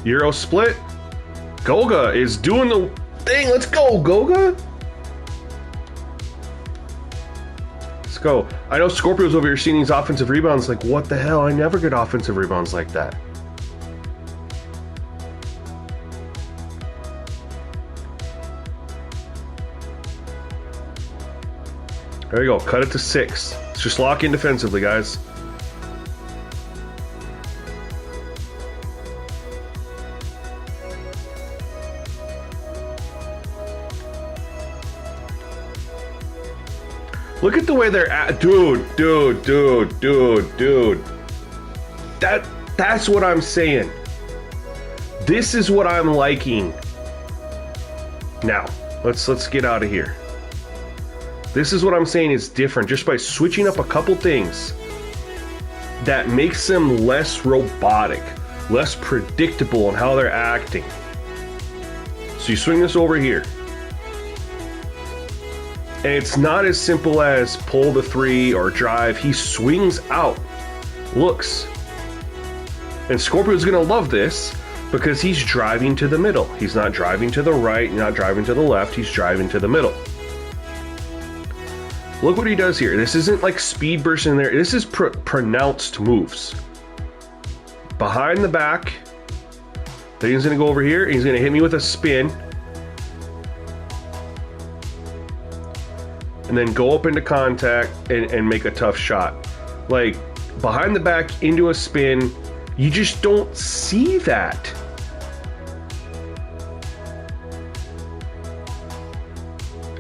Euro split. Goga is doing the thing. Let's go, Goga. Let's go. I know Scorpio's over here seeing these offensive rebounds like, what the hell? I never get offensive rebounds like that. There you go. Cut it to 6. Let's just lock in defensively, guys. Look at the way they're at, dude. That's what I'm saying. This is what I'm liking. Now, let's get out of here. This is what I'm saying is different just by switching up a couple things that makes them less robotic, less predictable in how they're acting. So you swing this over here. And it's not as simple as pull the 3 or drive. He swings out, looks. And Scorpio's gonna love this because he's driving to the middle. He's not driving to the right, not driving to the left, he's driving to the middle. Look what he does here. This isn't like speed burst in there. This is pronounced moves. Behind the back. Then he's gonna go over here and he's gonna hit me with a spin. And then go up into contact and make a tough shot. Like, behind the back into a spin, you just don't see that.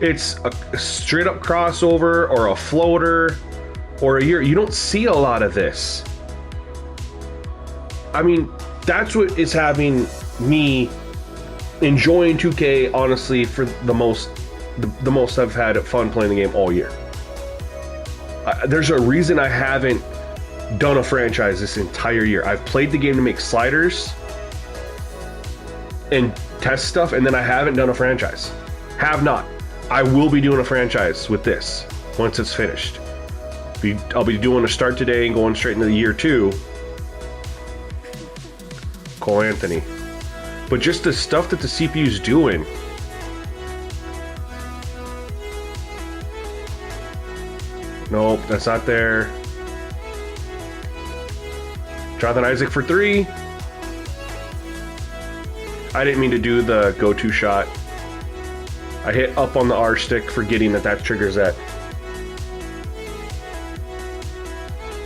It's a straight up crossover or a floater or you don't see a lot of this. I mean, that's what is having me enjoying 2K, honestly, for the most I've had fun playing the game all year. There's a reason I haven't done a franchise this entire year. I've played the game to make sliders and test stuff, and then I haven't done a franchise. Have not. I will be doing a franchise with this once it's finished. I'll be doing a start today and going straight into the year 2. Cole Anthony. But just the stuff that the CPU's doing. Nope, that's not there. Jonathan Isaac for 3. I didn't mean to do the go-to shot. I hit up on the R stick, forgetting that triggers that.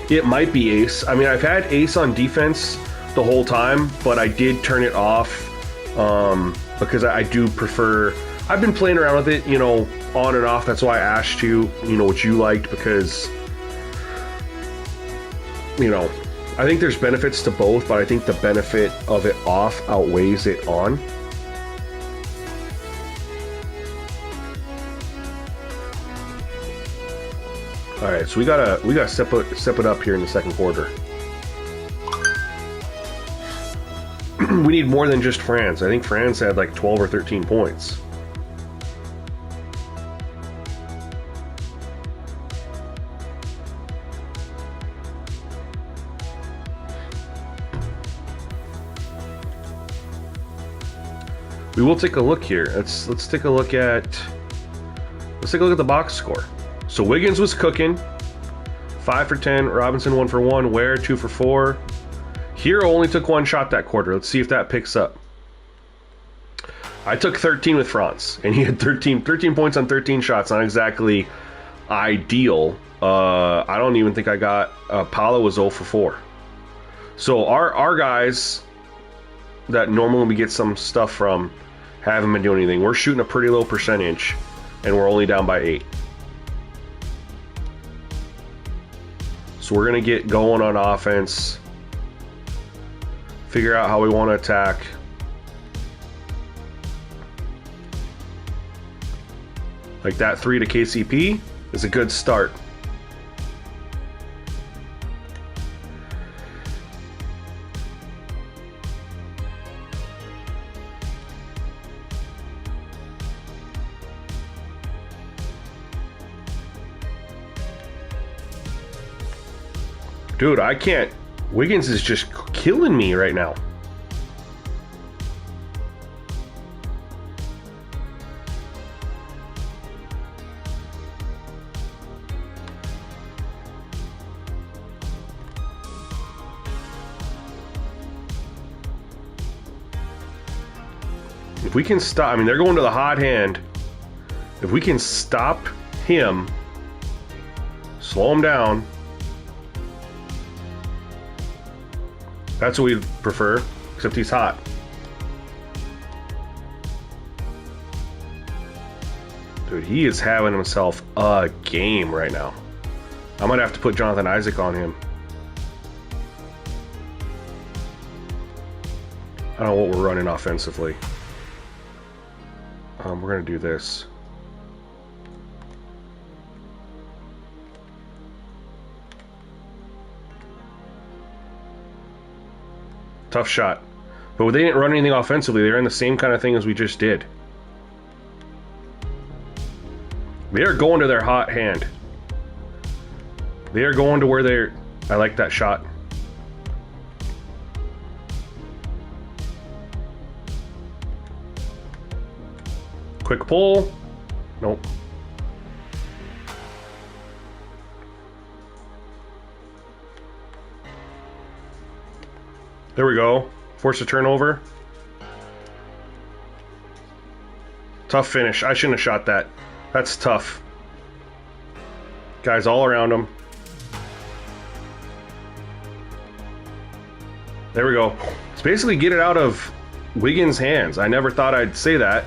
It might be ace. I mean, I've had ace on defense the whole time, but I did turn it off because I do prefer... I've been playing around with it, you know, on and off. That's why I asked you, you know, what you liked, because, you know, I think there's benefits to both, but I think the benefit of it off outweighs it on. All right, so we gotta step it up here in the second quarter. We need more than just France. I think France had like 12 or 13 points. We will take a look here. Let's take a look at the box score. So Wiggins was cooking, 5 for 10. Robinson 1 for 1. Ware 2 for 4. Hero only took 1 shot that quarter. Let's see if that picks up. I took 13 with France, and he had 13 points on 13 shots. Not exactly ideal. I don't even think I got. Paolo was 0 for 4. So our guys that normally we get some stuff from haven't been doing anything. We're shooting a pretty low percentage, and we're only down by 8. So we're gonna get going on offense. Figure out how we want to attack. Like that 3 to KCP is a good start. Dude, I can't. Wiggins is just killing me right now. If we can stop, I mean, they're going to the hot hand. If we can stop him, slow him down. That's what we'd prefer, except he's hot. Dude, he is having himself a game right now. I might have to put Jonathan Isaac on him. I don't know what we're running offensively. We're going to do this. Tough shot. But they didn't run anything offensively. They're in the same kind of thing as we just did. They are going to their hot hand. They are going to where they're... I like that shot. Quick pull. Nope. There we go. Force a turnover. Tough finish. I shouldn't have shot that. That's tough. Guys all around him. There we go. It's basically get it out of Wiggins' hands. I never thought I'd say that,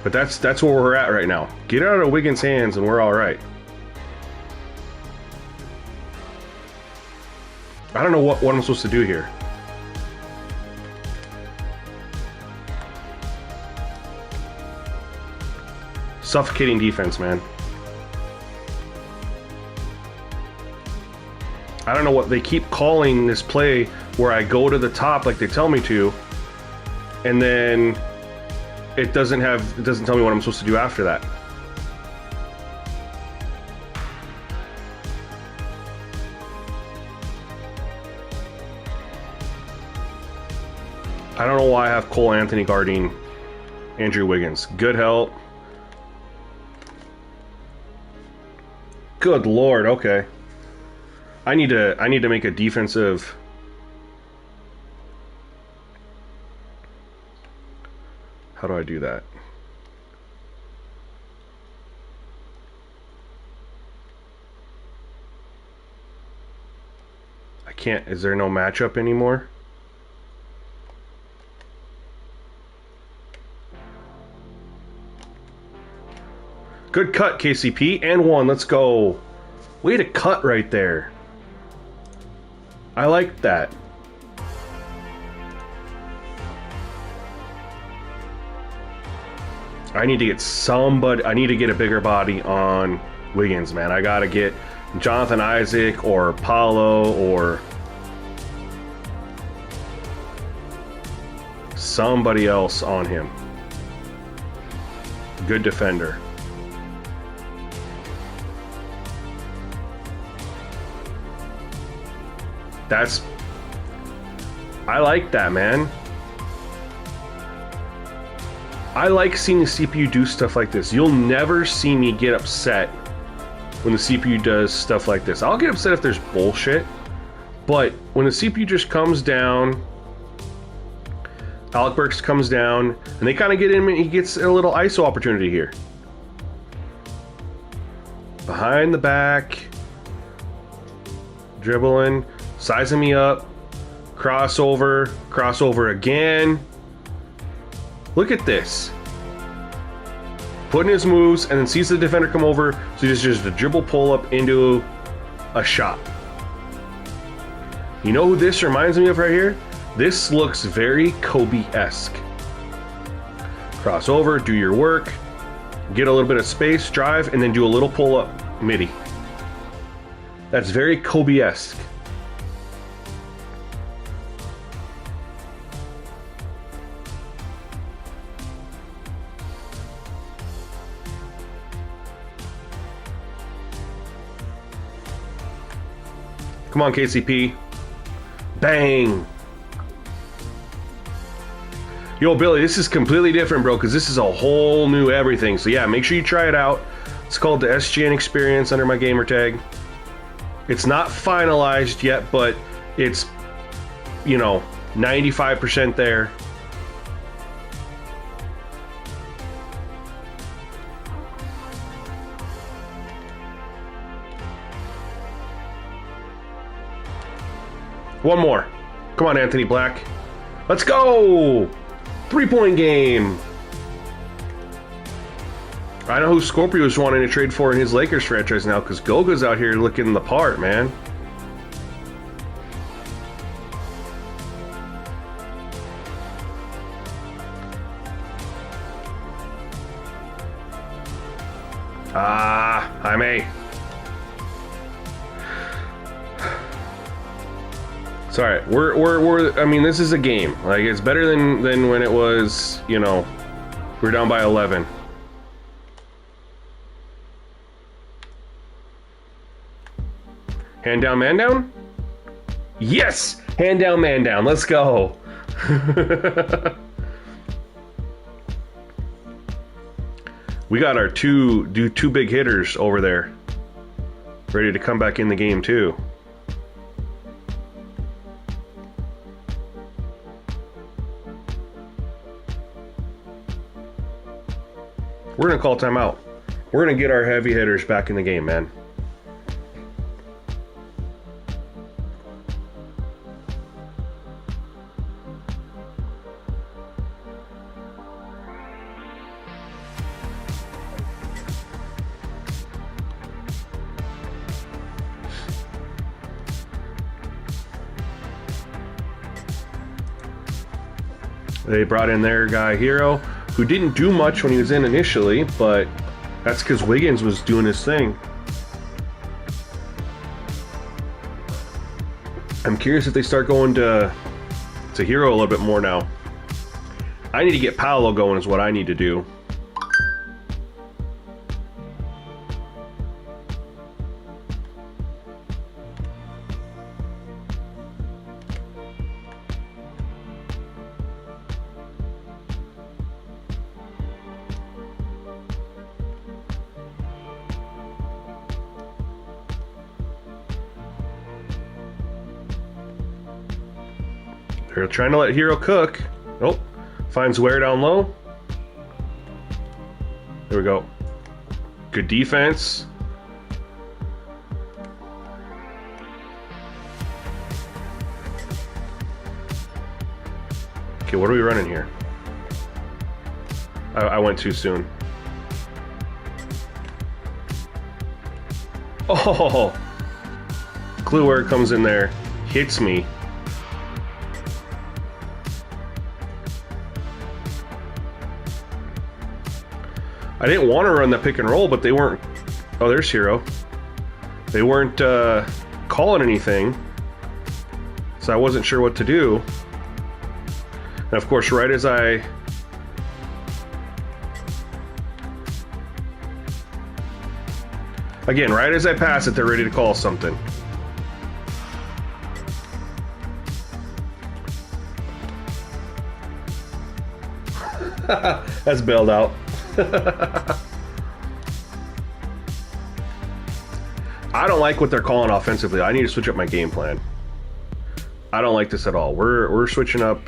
but that's where we're at right now. Get it out of Wiggins' hands and we're all right. I don't know what I'm supposed to do here. Suffocating defense, man. I don't know what they keep calling this play where I go to the top like they tell me to, and then it doesn't tell me what I'm supposed to do after that. I don't know why I have Cole Anthony guarding Andrew Wiggins. Good help. Good Lord, okay. I need to make a defensive. How do I do that? I can't. Is there no matchup anymore? Good cut, KCP, and 1. Let's go. Way to cut right there. I like that. I need to get somebody. I need to get a bigger body on Wiggins, man. I gotta get Jonathan Isaac or Paulo or somebody else on him. Good defender. I like that, man. I like seeing the CPU do stuff like this. You'll never see me get upset when the CPU does stuff like this. I'll get upset if there's bullshit, but when the CPU just comes down, Alec Burks comes down, and they kind of get him, and he gets a little ISO opportunity here. Behind the back, dribbling, sizing me up, crossover again. Look at this. Putting his moves and then sees the defender come over, so he's just a dribble pull up into a shot. You know who this reminds me of right here? This looks very Kobe-esque. Crossover, do your work, get a little bit of space, drive, and then do a little pull up midi. That's very Kobe-esque. Come on, KCP. Bang. Yo, Billy, this is completely different, bro, because this is a whole new everything. So yeah, make sure you try it out. It's called the SGN Experience under my gamer tag. It's not finalized yet, but it's, you know, 95% there. One more. Come on, Anthony Black. Let's go! 3-point game. I know who Scorpio's wanting to trade for in his Lakers franchise now, because Goga's out here looking the part, man. Jaime. It's all right. We're I mean, this is a game. Like, it's better than when it was, you know, we're down by 11. Hand down, man down? Yes! Hand down, man down. Let's go. We got our two big hitters over there, ready to come back in the game too. We're gonna call timeout. We're gonna get our heavy hitters back in the game, man. They brought in their guy Hero, who didn't do much when he was in initially, but that's because Wiggins was doing his thing. I'm curious if they start going to Hero a little bit more now. I need to get Paolo going is what I need to do. They're trying to let Hero cook. Nope. Finds Ware down low. There we go. Good defense. Okay, what are we running here? I went too soon. Oh! Kluwer comes in there, hits me. I didn't want to run the pick and roll, but they weren't. Oh, there's Hero. They weren't calling anything, so I wasn't sure what to do. And of course, right as I pass it, they're ready to call something. That's bailed out. I don't like what they're calling offensively. I need to switch up my game plan. I don't like this at all. We're switching up.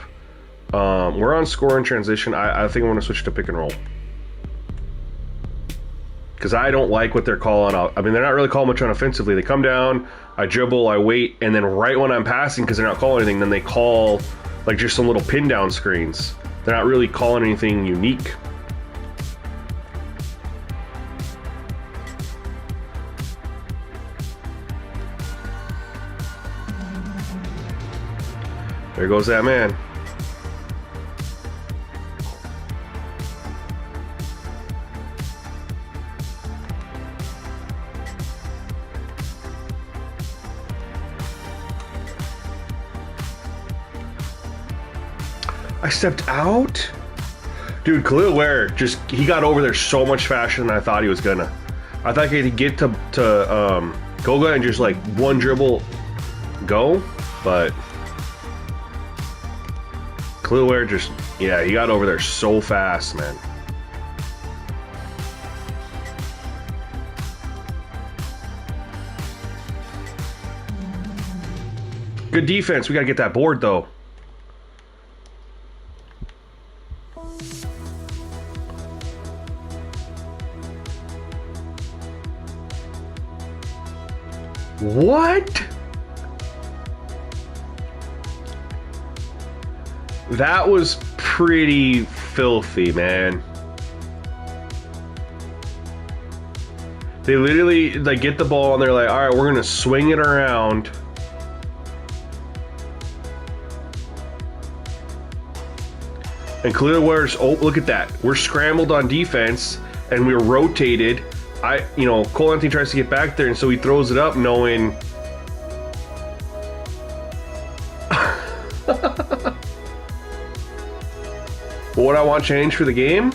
We're on score and transition. I think I want to switch to pick and roll. Because I don't like what they're calling out. I mean, they're not really calling much on offensively. They come down, I dribble, I wait, and then right when I'm passing, because they're not calling anything, then they call like just some little pin down screens. They're not really calling anything unique. There goes that man. I stepped out? Dude, Khalil Ware he got over there so much faster than I thought he was gonna. I thought he could get to Goga and just like one dribble go, but Khalil Ware he got over there so fast, man. Good defense. We gotta get that board though. What? That was pretty filthy, man. They literally like get the ball and they're like, all right, we're gonna swing it around. And Khalil Ware's, oh, look at that. We're scrambled on defense and we're rotated. Cole Anthony tries to get back there, and so he throws it up knowing. What I want change for the game?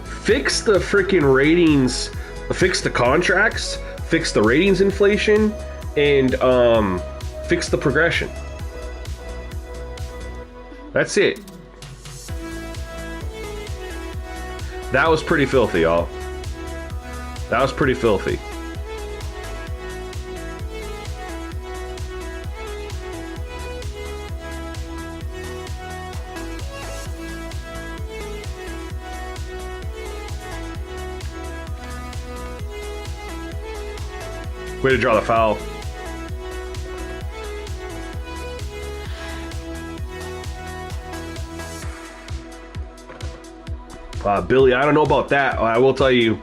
Fix the freaking ratings, fix the contracts, fix the ratings inflation, and fix the progression. That's it. That was pretty filthy, y'all. That was pretty filthy. Way to draw the foul. Billy, I don't know about that. I will tell you,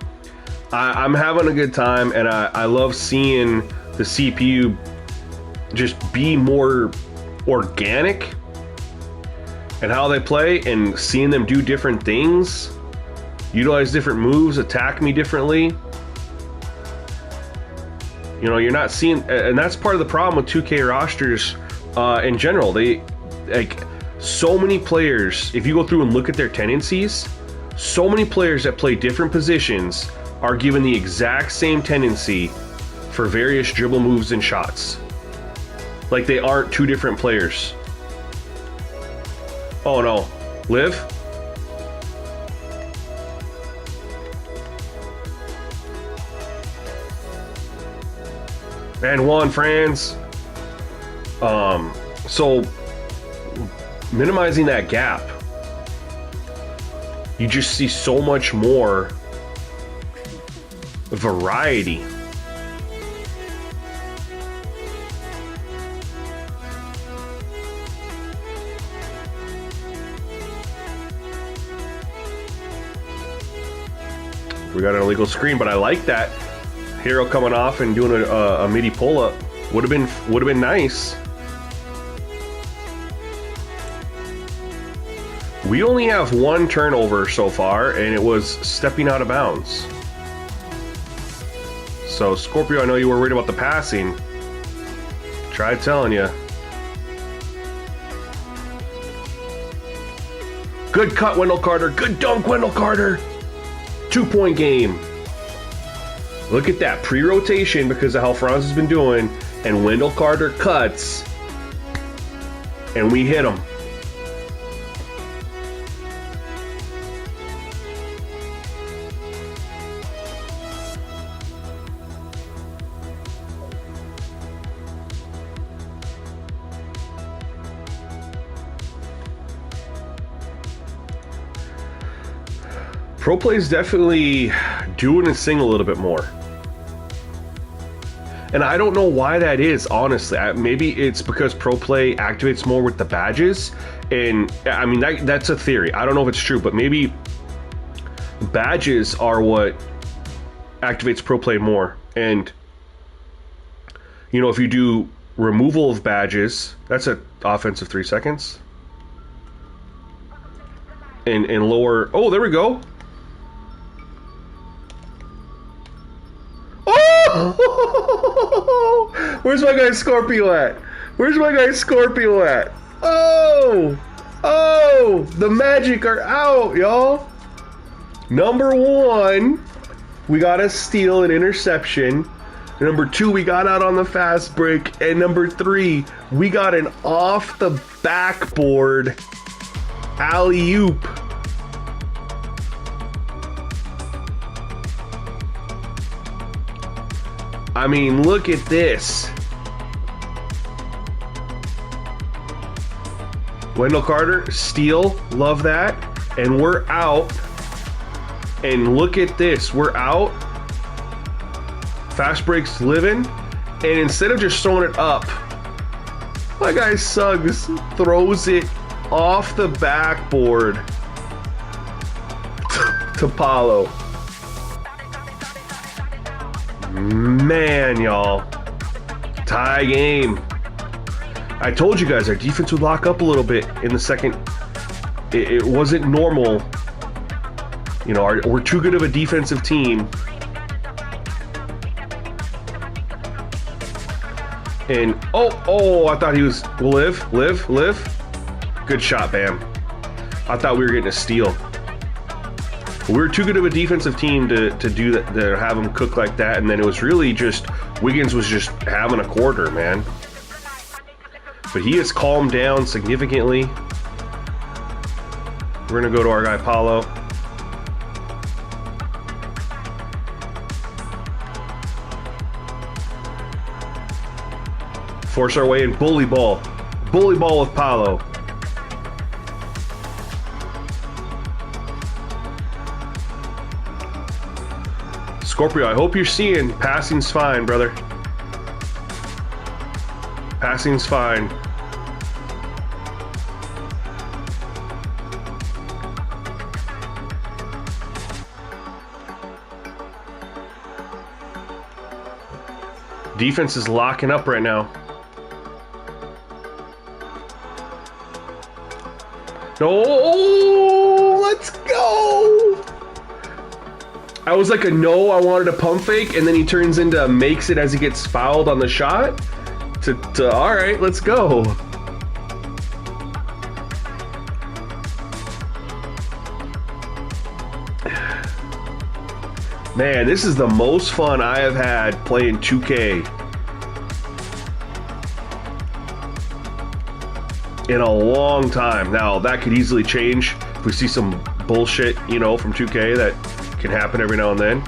I'm having a good time, and I love seeing the CPU just be more organic and how they play, and seeing them do different things, utilize different moves, attack me differently. You know, you're not seeing, and that's part of the problem with 2K rosters in general. They, like, so many players, if you go through and look at their tendencies, so many players that play different positions are given the exact same tendency for various dribble moves and shots. Like they aren't two different players. Oh no. Liv? And one, Franz. So minimizing that gap, you just see so much more variety. We got an illegal screen, but I like that. Hero coming off and doing a midi pull-up would have been nice. We only have one turnover so far, and it was stepping out of bounds. So, Scorpio, I know you were worried about the passing. Tried telling you. Good cut, Wendell Carter. Good dunk, Wendell Carter. 2-point game. Look at that. Pre-rotation because of how Franz has been doing. And Wendell Carter cuts. And we hit him. Pro Play is definitely doing its thing a little bit more. And I don't know why that is, honestly. Maybe it's because Pro Play activates more with the badges. And I mean, that's a theory. I don't know if it's true, but maybe badges are what activates Pro Play more. And, you know, if you do removal of badges, that's an offensive 3 seconds. And lower, oh, there we go. Oh! Where's my guy Scorpio at? Where's my guy Scorpio at? Oh! Oh! The Magic are out, y'all. Number 1, we got a steal, an interception. Number 2, we got out on the fast break. And number 3, we got an off the backboard alley-oop. I mean, look at this. Wendell Carter, steal, love that. And we're out. And look at this, we're out. Fast breaks living. And instead of just throwing it up, my guy Suggs throws it off the backboard to Paulo. Man, y'all. Tie game. I told you guys our defense would lock up a little bit in the second. It wasn't normal. You know, we're too good of a defensive team. And, oh, I thought he was, live. Good shot, Bam. I thought we were getting a steal. We were too good of a defensive team to do that, to have them cook like that, and then it was really just, Wiggins was just having a quarter, man. But he has calmed down significantly. We're going to go to our guy, Paulo. Force our way in, bully ball. Bully ball with Paulo. Scorpio, I hope you're seeing passing's fine, brother. Passing's fine. Defense is locking up right now. No, let's go. I was like a no, I wanted a pump fake, and then he turns into makes it as he gets fouled on the shot. To all right, let's go. Man, this is the most fun I have had playing 2K in a long time. Now, that could easily change if we see some bullshit, you know, from 2K that can happen every now and then.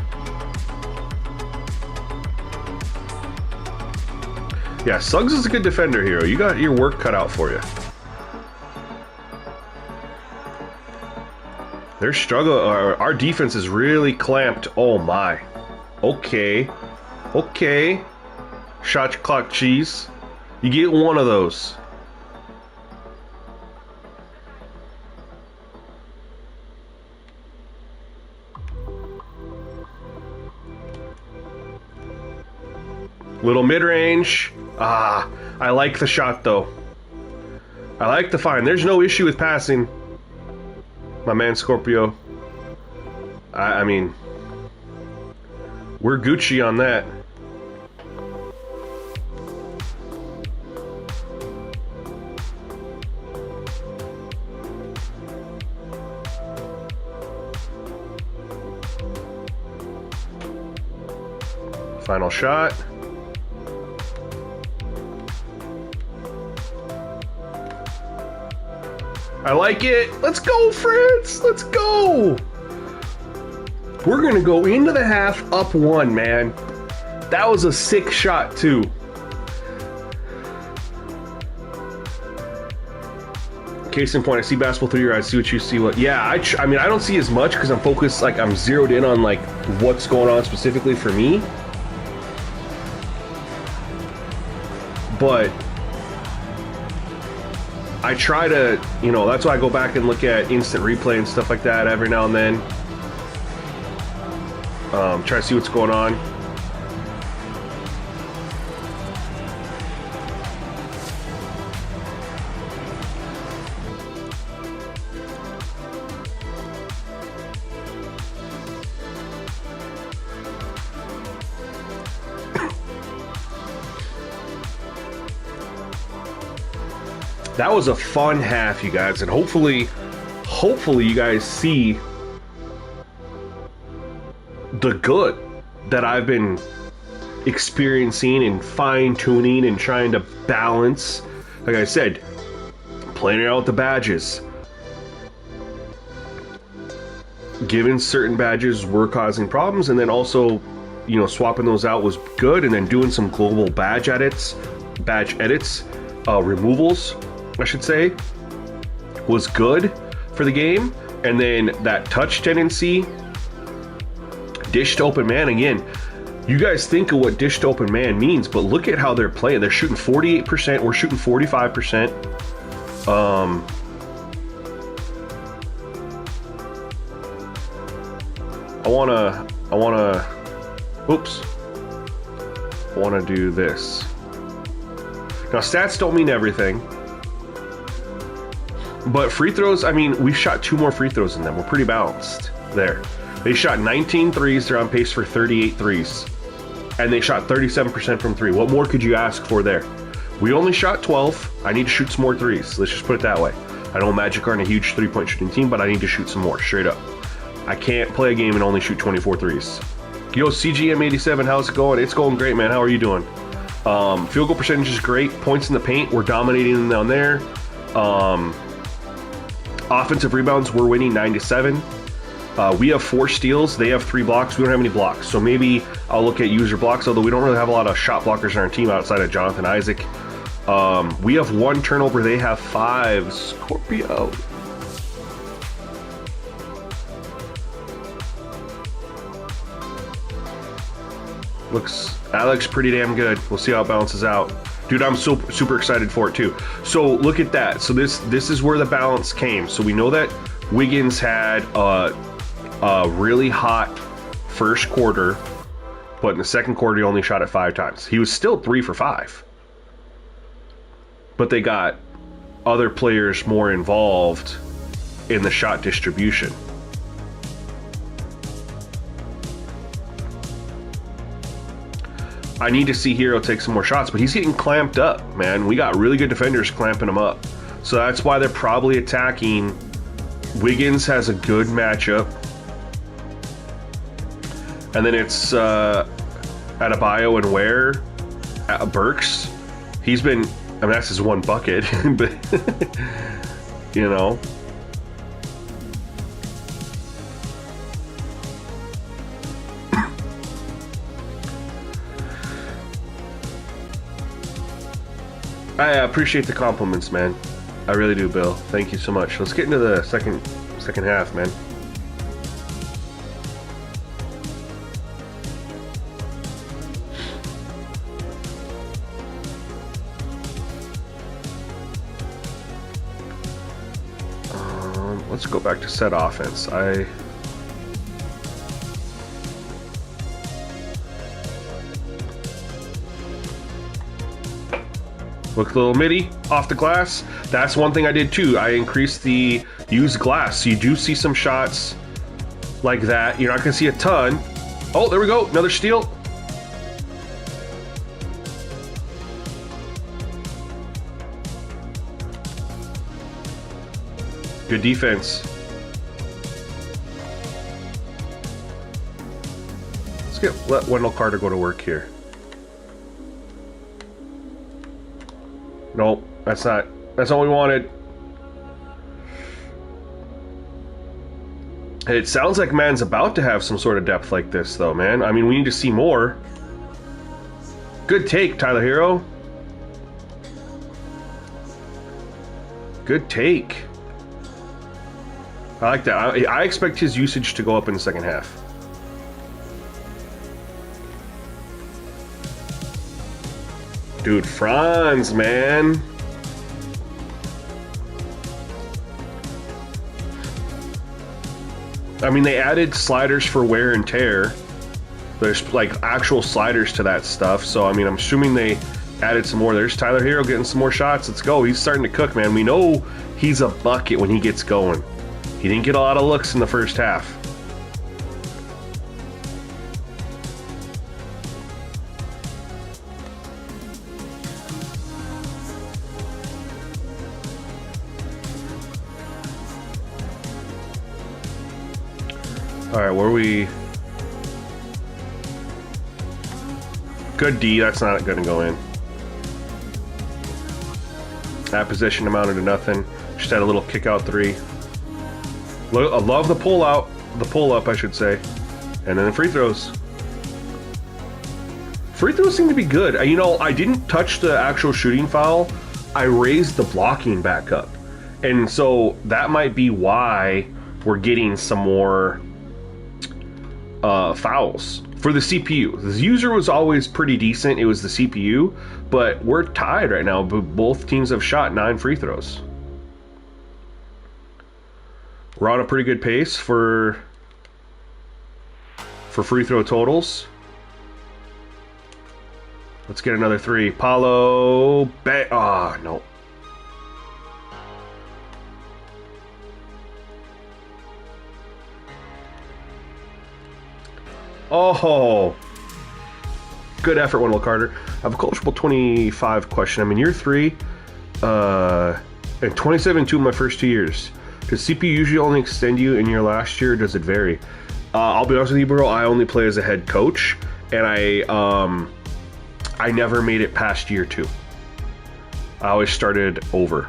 Yeah, Suggs is a good defender, Hero. You got your work cut out for you. They're struggling. Our defense is really clamped. Oh my. Okay. Okay. Shot clock cheese. You get one of those. Little mid-range. Ah, I like the shot though. I like the find. There's no issue with passing. My man Scorpio. I mean, We're Gucci on that. Final shot. I like it. Let's go, France. Let's go. We're going to go into the half up 1, man. That was a sick shot, too. Case in point, I see basketball through your eyes. See what you see. What? Yeah, I mean, I don't see as much because I'm focused, like, I'm zeroed in on, like, what's going on specifically for me. But I try to, you know, that's why I go back and look at instant replay and stuff like that every now and then. Try to see what's going on. That was a fun half, you guys, and hopefully you guys see the good that I've been experiencing and fine-tuning and trying to balance. Like I said, playing it out with the badges. Given certain badges were causing problems, and then also, you know, swapping those out was good, and then doing some global badge edits, removals, I should say, was good for the game. And then that touch tendency, dish to open man, again, you guys think of what dish to open man means, but look at how they're playing. They're shooting 48%, we're shooting 45%. I wanna do this. Now, stats don't mean everything. But free throws, I mean, we've shot 2 more free throws than them. We're pretty balanced there. They shot 19 threes. They're on pace for 38 threes. And they shot 37% from 3. What more could you ask for there? We only shot 12. I need to shoot some more threes. Let's just put it that way. I know Magic aren't a huge three-point shooting team, but I need to shoot some more, straight up. I can't play a game and only shoot 24 threes. Yo, CGM87, how's it going? It's going great, man. How are you doing? Field goal percentage is great. Points in the paint, we're dominating down there. Offensive rebounds, we're winning 9-7. We have 4 steals. They have 3 blocks. We don't have any blocks. So maybe I'll look at user blocks, although we don't really have a lot of shot blockers in our team outside of Jonathan Isaac. We have 1 turnover. They have 5. Scorpio. That looks pretty damn good. We'll see how it balances out. Dude, I'm super excited for it too. So look at that. So this is where the balance came. So we know that Wiggins had a really hot first quarter, but in the second quarter he only shot it 5 times. He was still 3 for 5. But they got other players more involved in the shot distribution. I need to see Hero take some more shots, but he's getting clamped up, man. We got really good defenders clamping him up. So that's why they're probably attacking. Wiggins has a good matchup. And then it's Adebayo and Ware. Burks. He's been, I mean, that's his 1 bucket, but, you know. I appreciate the compliments, man. I really do, Bill. Thank you so much. Let's get into the second half, man. Let's go back to set offense. Look, little midi off the glass. That's one thing I did too. I increased the use glass. So you do see some shots like that. You're not going to see a ton, Oh, there we go. Another steal. Good defense. Let Wendell Carter go to work here. Nope, that's not what we wanted. It sounds like man's about to have some sort of depth like this, though, man. I mean, we need to see more. Good take, Tyler Hero. Good take. I like that. I expect his usage to go up in the second half. Dude, Franz, man. I mean, they added sliders for wear and tear. There's like actual sliders to that stuff. So, I mean, I'm assuming they added some more. There's Tyler Hero getting some more shots. Let's go. He's starting to cook, man. We know he's a bucket when he gets going. He didn't get a lot of looks in the first half. All right, where are we? Good D, that's not going to go in. That possession amounted to nothing. Just had a little kick out three. I love the pull out, the pull up, I should say. And then the free throws. Free throws seem to be good. You know, I didn't touch the actual shooting foul. I raised the blocking back up. And so that might be why we're getting some more fouls for the CPU. The user was always pretty decent. It was the CPU, but we're tied right now. Both teams have shot 9 free throws. We're on a pretty good pace for free throw totals. Let's get another 3. Paulo, ah, no. Oh, good effort, Wendell Carter. I have a coachable 25 question. I'm in year 3, and 27-2 in my first 2 years. Does CPU usually only extend you in your last year, or does it vary? I'll be honest with you, bro. I only play as a head coach, and I never made it past year 2. I always started over.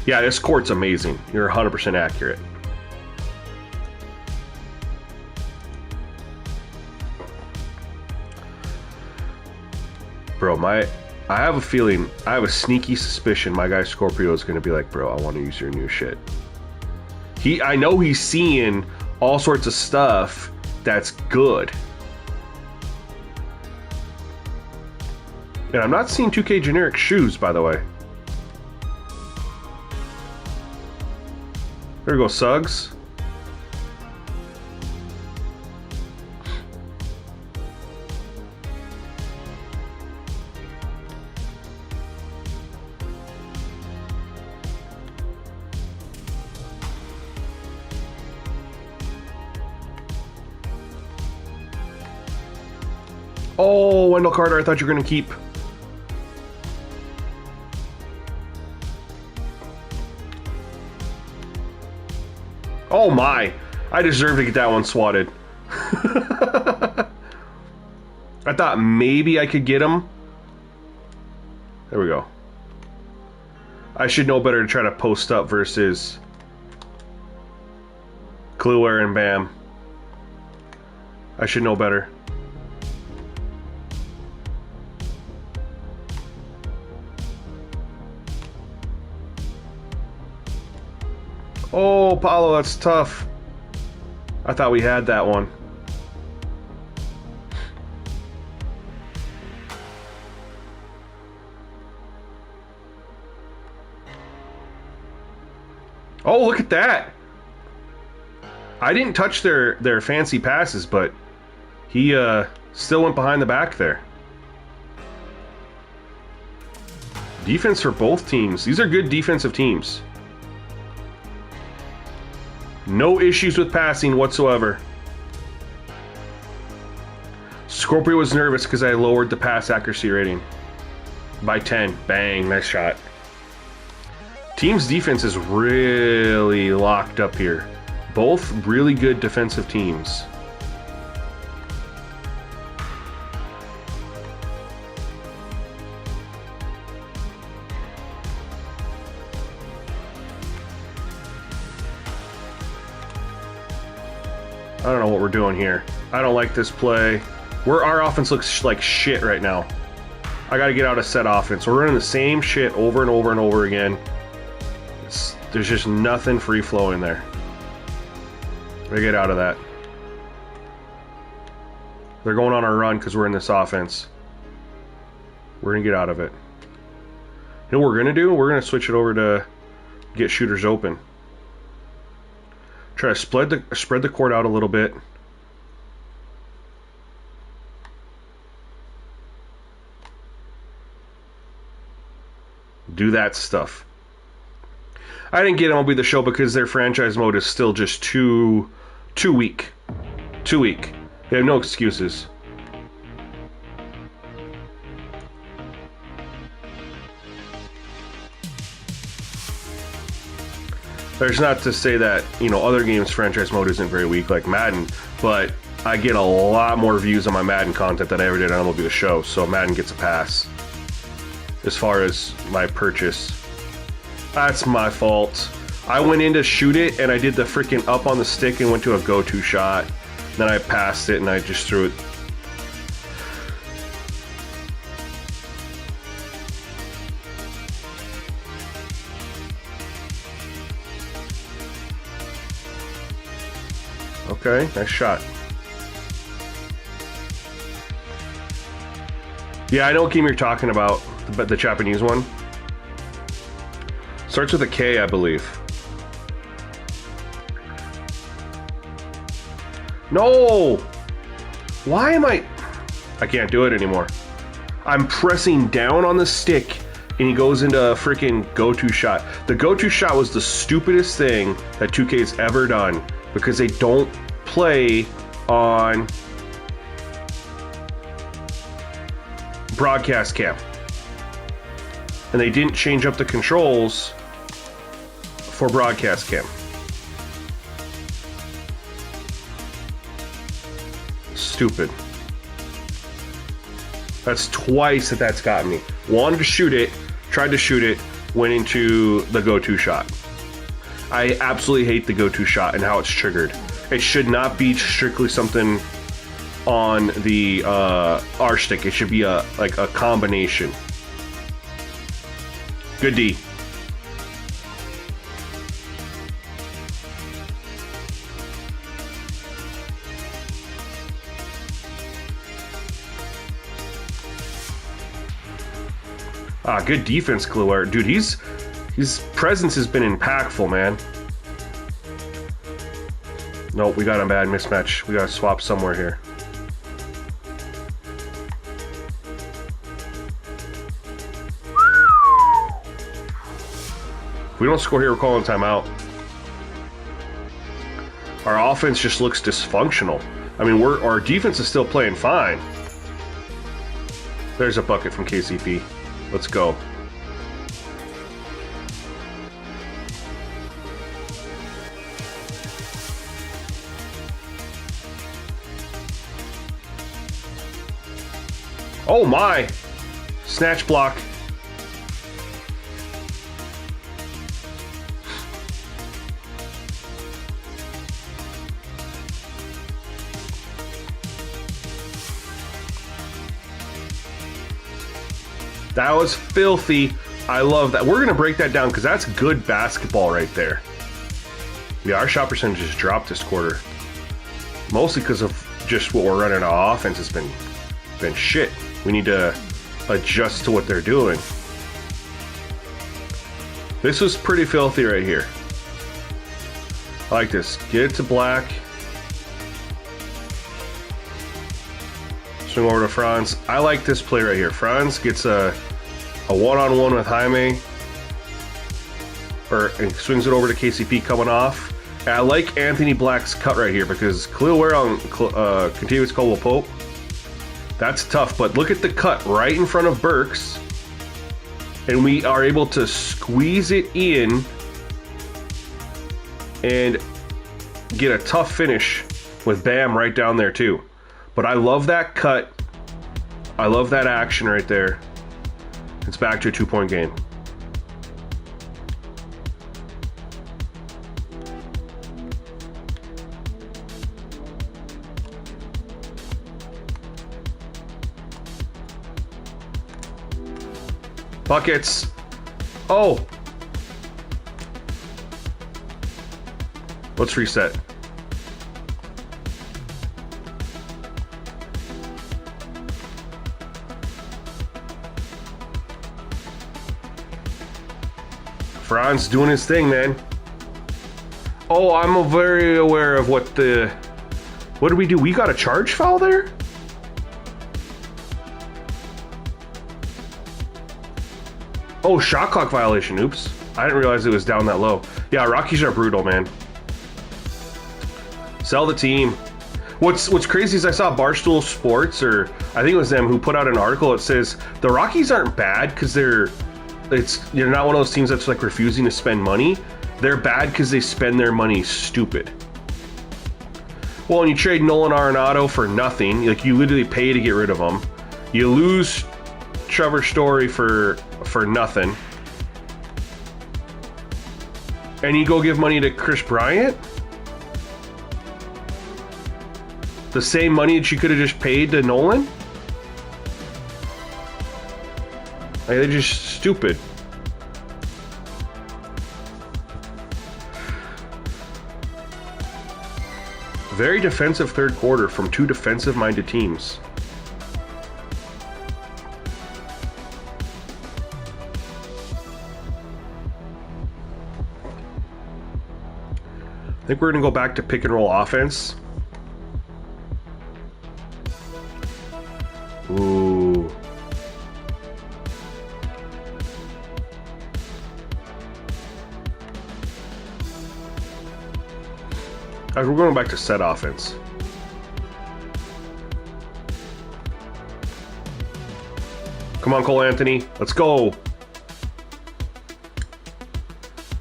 Yeah, this court's amazing. You're 100% accurate. Bro, I have a feeling, I have a sneaky suspicion my guy Scorpio is going to be like, bro, I want to use your new shit. I know he's seeing all sorts of stuff that's good. And I'm not seeing 2K generic shoes, by the way. There we go, Suggs. Oh, Wendell Carter, I thought you were going to keep. Oh my, I deserve to get that one swatted. I thought maybe I could get him. There we go. I should know better to try to post up versus Kluwer and Bam. I should know better. Oh, Paulo, that's tough. I thought we had that one. Oh, look at that. I didn't touch their fancy passes, but he still went behind the back there. Defense for both teams. These are good defensive teams. No issues with passing whatsoever. Scorpio was nervous because I lowered the pass accuracy rating by 10. Bang, nice shot. Team's defense is really locked up here. Both really good defensive teams. I don't know what we're doing here. I don't like this play. Our offense looks like shit right now. I gotta get out of set offense. We're running the same shit over and over and over again. There's just nothing free flowing there. We get out of that. They're going on our run because we're in this offense. We're gonna get out of it. You know what we're gonna do? We're gonna switch it over to get shooters open. Try to spread the court out a little bit. Do that stuff. I didn't get MLB The Show because their franchise mode is still just too weak. Too weak. They have no excuses. There's not to say that, you know, other games franchise mode isn't very weak like Madden, but I get a lot more views on my Madden content than I ever did on MLB The Show, so Madden gets a pass. As far as my purchase. That's my fault. I went in to shoot it and I did the freaking up on the stick and went to a go-to shot. Then I passed it and I just threw it. Okay, nice shot. Yeah, I know what game you're talking about, but the Japanese one. Starts with a K, I believe. No! Why am I can't do it anymore. I'm pressing down on the stick and he goes into a freaking go-to shot. The go-to shot was the stupidest thing that 2K's ever done because they don't play on broadcast cam. And they didn't change up the controls for broadcast cam. Stupid. That's twice that's gotten me. Wanted to shoot it, tried to shoot it, went into the go-to shot. I absolutely hate the go-to shot and how it's triggered. It should not be strictly something on the R stick. It should be like a combination. Good D. Good defense, Kluwer. Dude, his presence has been impactful, man. Nope, we got a bad mismatch. We gotta swap somewhere here. If we don't score here, we're calling timeout. Our offense just looks dysfunctional. I mean, our defense is still playing fine. There's a bucket from KCP. Let's go. Oh my! Snatch block. That was filthy. I love that. We're going to break that down because that's good basketball right there. Yeah, our shot percentage has dropped this quarter. Mostly because of just what we're running on offense has been shit. We need to adjust to what they're doing. This was pretty filthy right here. I like this. Get it to Black. Swing over to Franz. I like this play right here. Franz gets a one-on-one with Jaime. And swings it over to KCP coming off. And I like Anthony Black's cut right here because Khalil Ware on Contavious Caldwell-Pope. That's tough, but look at the cut right in front of Burks. And we are able to squeeze it in and get a tough finish with Bam right down there too. But I love that cut. I love that action right there. It's back to a 2-point game. Buckets. Oh. Let's reset. Franz doing his thing, man. Oh, I'm very aware of what did we do? We got a charge foul there? Oh, shot clock violation. Oops. I didn't realize it was down that low. Yeah, Rockies are brutal, man. Sell the team. What's crazy is I saw Barstool Sports, or I think it was them, who put out an article that says the Rockies aren't bad because they're not one of those teams that's like refusing to spend money. They're bad because they spend their money stupid. Well, when you trade Nolan Arenado for nothing, like you literally pay to get rid of him. You lose Trevor Story for nothing. And you go give money to Chris Bryant? The same money that you could have just paid to Nolan? Like, they're just stupid. Very defensive third quarter from two defensive-minded teams. I think we're going to go back to pick and roll offense. Ooh. We're going back to set offense. Come on, Cole Anthony. Let's go.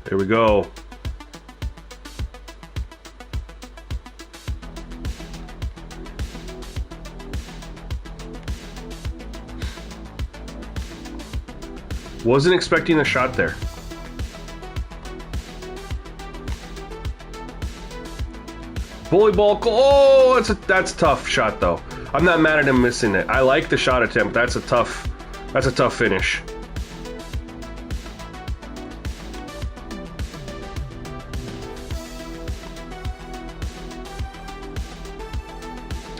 There we go. Wasn't expecting a shot there. Bully ball. Oh, that's a tough shot though. I'm not mad at him missing it. I like the shot attempt. That's a tough finish.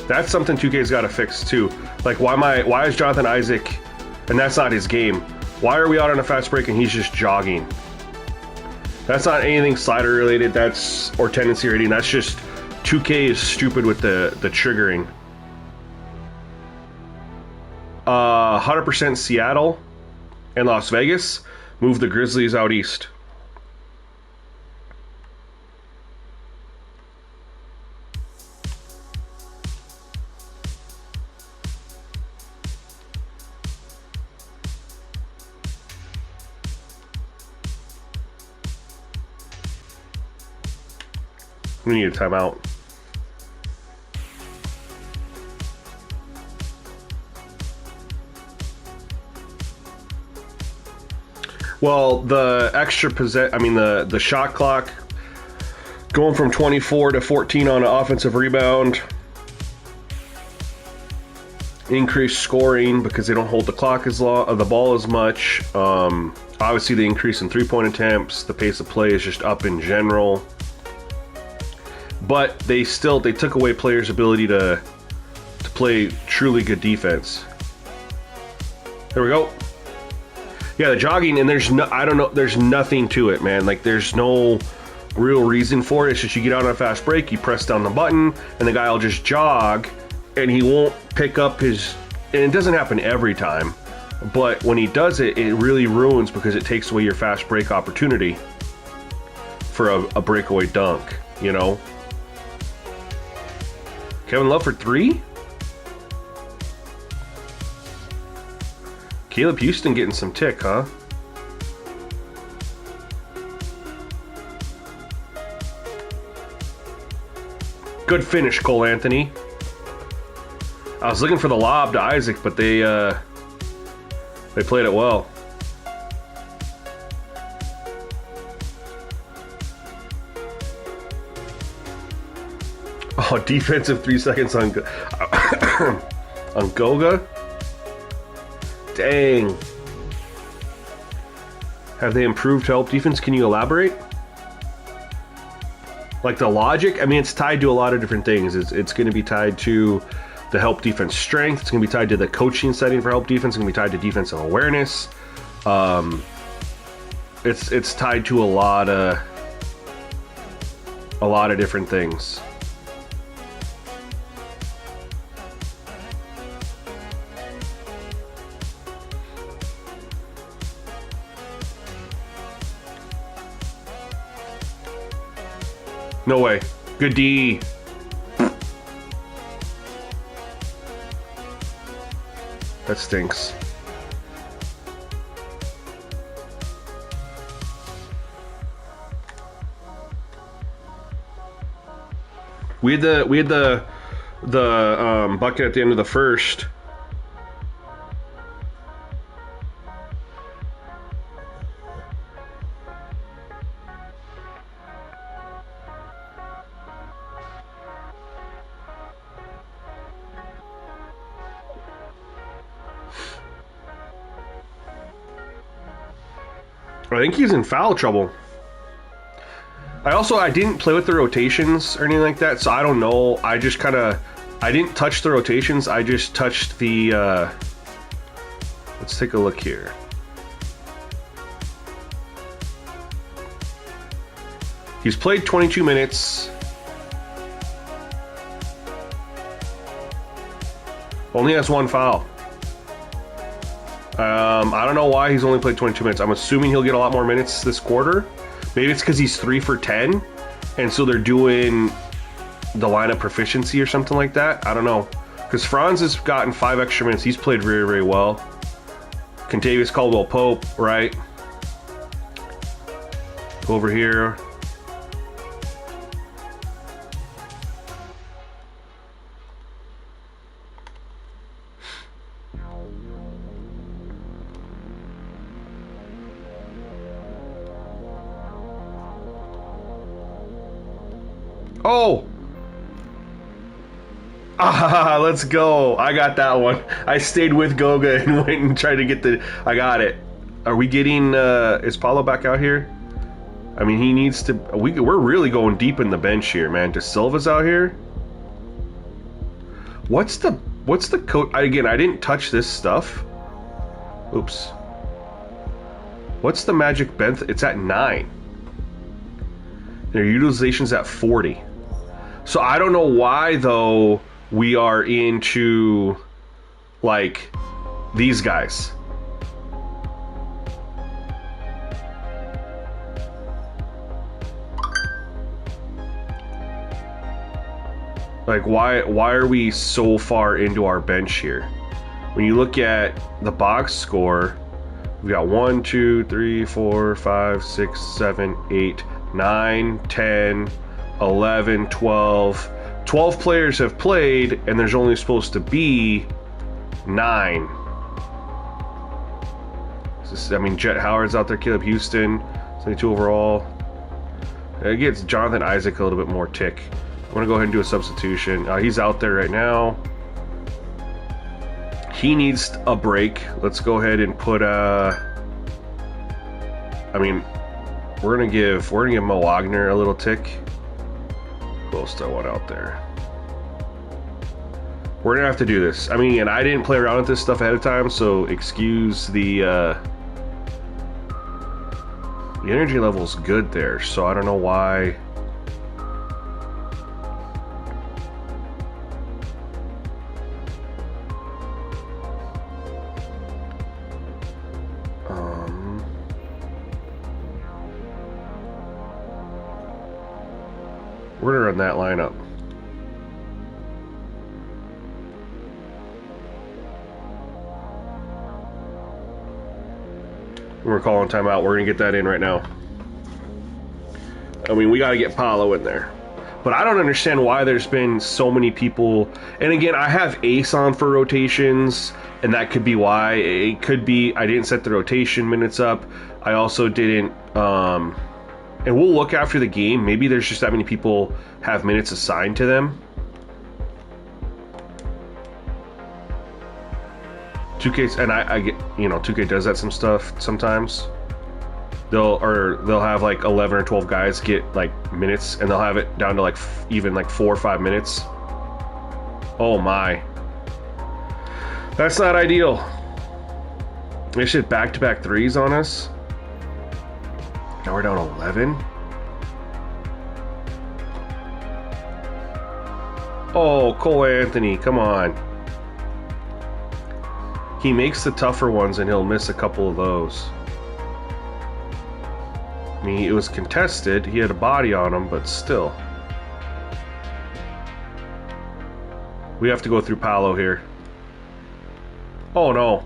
That's something 2K's got to fix too. Like why is Jonathan Isaac, and that's not his game. Why are we out on a fast break and he's just jogging? That's not anything slider related, or tendency rating. That's just 2K is stupid with the triggering. 100% Seattle and Las Vegas move the Grizzlies out east. We need a timeout. Well, the extra the shot clock going from 24 to 14 on an offensive rebound. Increased scoring because they don't hold the clock as long, the ball as much. Obviously, the increase in three-point attempts, the pace of play is just up in general. But they took away players' ability to play truly good defense. There we go. Yeah, the jogging, and there's nothing to it, man. Like, there's no real reason for it. It's just you get out on a fast break, you press down the button, and the guy will just jog, and he won't pick up his... And it doesn't happen every time, but when he does it, it really ruins because it takes away your fast break opportunity for a breakaway dunk, you know? Kevin Love for three? Caleb Houston getting some tick, huh? Good finish, Cole Anthony. I was looking for the lob to Isaac, but they played it well. Oh, defensive 3 seconds on on Goga. Dang. Have they improved help defense? Can you elaborate? Like the logic? I mean, it's tied to a lot of different things. It's going to be tied to the help defense strength. It's going to be tied to the coaching setting for help defense. It's going to be tied to defensive awareness. It's tied to a lot of different things. No way. Good D. That stinks. We had the bucket at the end of the first. I think he's in foul trouble. I didn't play with the rotations or anything like that, so I don't know. I didn't touch the rotations. I just touched the, let's take a look here. He's played 22 minutes. Only has 1 foul. I don't know why he's only played 22 minutes. I'm assuming he'll get a lot more minutes this quarter. Maybe it's because he's 3 for 10, and so they're doing the lineup proficiency or something like that. I don't know. Because Franz has gotten 5 extra minutes. He's played very, very well. Contavious Caldwell-Pope, right? Go over here. Oh! Ah, let's go. I got that one. I stayed with Goga and went and tried to get the... I got it. Are we getting... is Paulo back out here? I mean, he needs to... We're really going deep in the bench here, man. De Silva's out here. What's the code? Again, I didn't touch this stuff. Oops. What's the magic bench? It's at 9. Their utilization's at 40. So I don't know why, though, we are into, like, these guys. Like, why are we so far into our bench here? When you look at the box score, we got 1, 2, 3, 4, 5, 6, 7, 8, 9, 10, 11, 12. 12 players have played, and there's only supposed to be 9. I mean, Jet Howard's out there, Caleb Houston, 72 overall. It gets Jonathan Isaac a little bit more tick. I'm going to go ahead and do a substitution. He's out there right now. He needs a break. Let's go ahead and put I mean, we're gonna give Mo Wagner a little tick. Who else do I want out there? We're gonna have to do this. I mean, and I didn't play around with this stuff ahead of time, so excuse the energy level's good there. So I don't know why. We're gonna run that lineup. We're calling timeout. We're going to get that in right now. I mean, we got to get Paolo in there. But I don't understand why there's been so many people. And again, I have Ace on for rotations, and that could be why. It could be I didn't set the rotation minutes up. I also didn't. And we'll look after the game. Maybe there's just that many people have minutes assigned to them. 2K, and I get, you know, 2K does that some stuff sometimes. They'll have like 11 or 12 guys get like minutes, and they'll have it down to like even like 4 or 5 minutes. Oh my, that's not ideal. They should back-to-back threes on us. Now we're down 11. Oh, Cole Anthony, come on. He makes the tougher ones, and he'll miss a couple of those. I mean, it was contested. He had a body on him, but still. We have to go through Paolo here. Oh, no.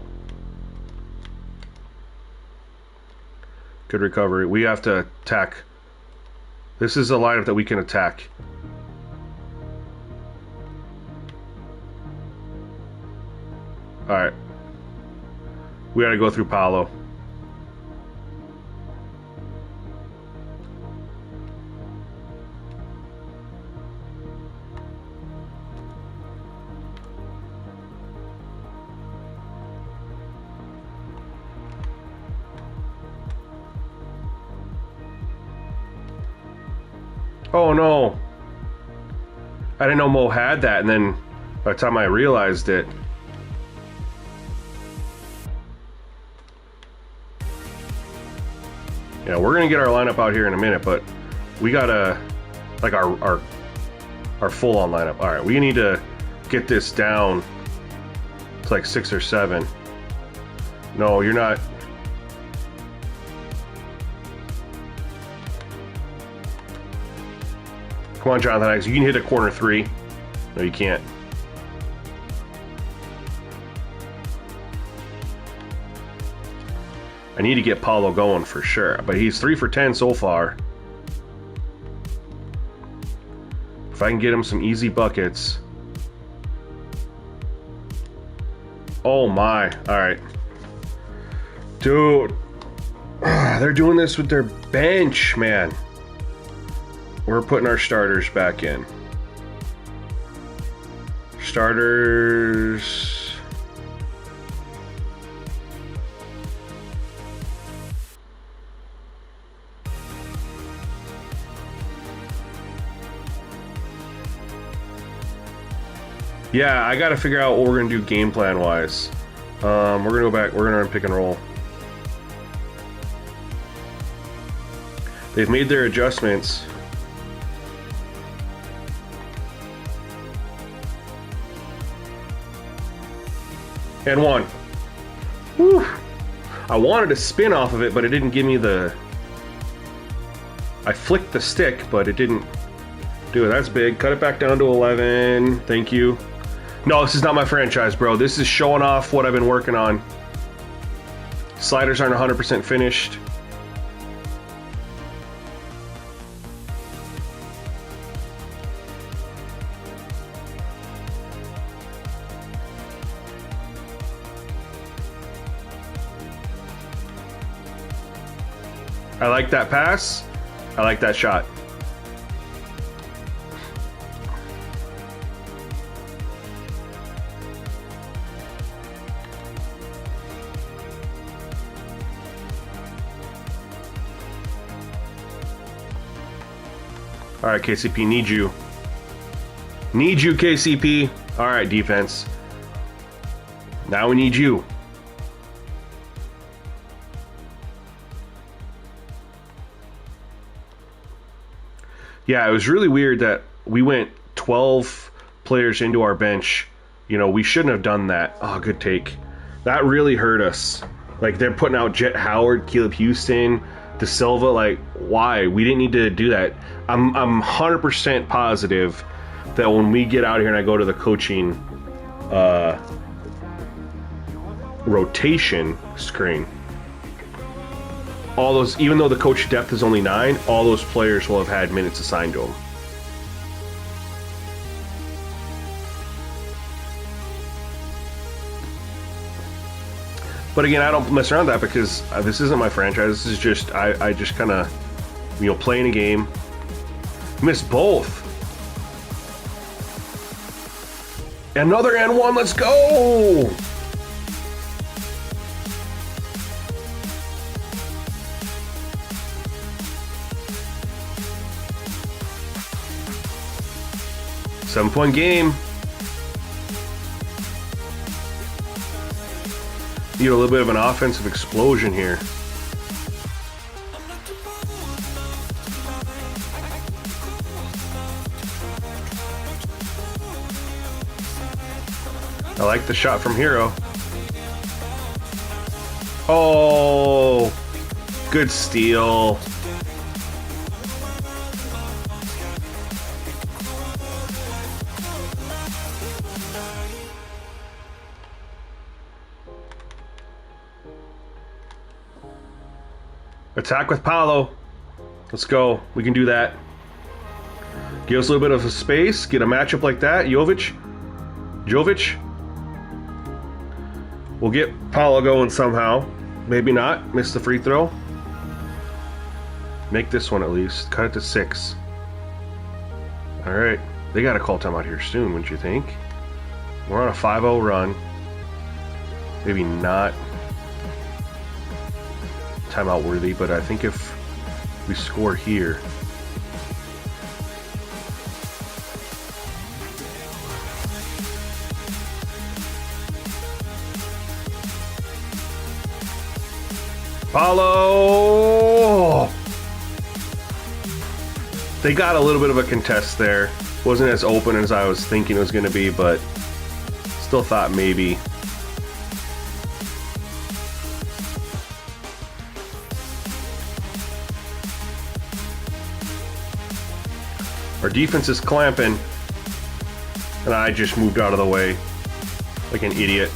Good recovery. We have to attack. This is a lineup that we can attack. Alright. We gotta go through Paolo. Oh no! I didn't know Mo had that, and then by the time I realized it. Yeah, we're gonna get our lineup out here in a minute, but we gotta, like our full-on lineup. All right, we need to get this down to like 6 or 7. No, you're not. Come on, Jonathan X. You can hit a corner 3. No, you can't. I need to get Paolo going for sure, but he's 3 for 10 so far. If I can get him some easy buckets. Oh my, all right. Dude, they're doing this with their bench, man. We're putting our starters back in. Starters. Yeah, I gotta figure out what we're gonna do game plan wise. We're gonna go back, we're gonna run pick and roll. They've made their adjustments. And 1. Whew. I wanted to spin off of it, but it didn't give me the... I flicked the stick, but it didn't do it. That's big. Cut it back down to 11. Thank you. No, this is not my franchise, bro. This is showing off what I've been working on. Sliders aren't 100% finished. I like that pass. I like that shot. All right, KCP, need you. Need you, KCP. All right, defense. Now we need you. Yeah, it was really weird that we went 12 players into our bench. You know, we shouldn't have done that. Oh, good take. That really hurt us. Like, they're putting out Jet Howard, Caleb Houston, De Silva. Like, why? We didn't need to do that. I'm 100% positive that when we get out here and I go to the coaching rotation screen, all those, even though the coach depth is only 9, all those players will have had minutes assigned to them. But again, I don't mess around with that because this isn't my franchise. This is just, I just kind of, you know, playing a game. Missed both. Another N1, let's go! Seven-point game. Need a little bit of an offensive explosion here. I like the shot from Hero. Oh, good steal. Attack with Paolo. Let's go. We can do that. Give us a little bit of a space. Get a matchup like that. Jovic. We'll get Paolo going somehow. Maybe not. Miss the free throw. Make this one at least. Cut it to 6. Alright. They got to call timeout here soon, wouldn't you think? We're on a 5-0 run. Maybe not timeout worthy, but I think if we score here. Paulo! They got a little bit of a contest there. Wasn't as open as I was thinking it was going to be, but still thought maybe. Our defense is clamping, and I just moved out of the way like an idiot.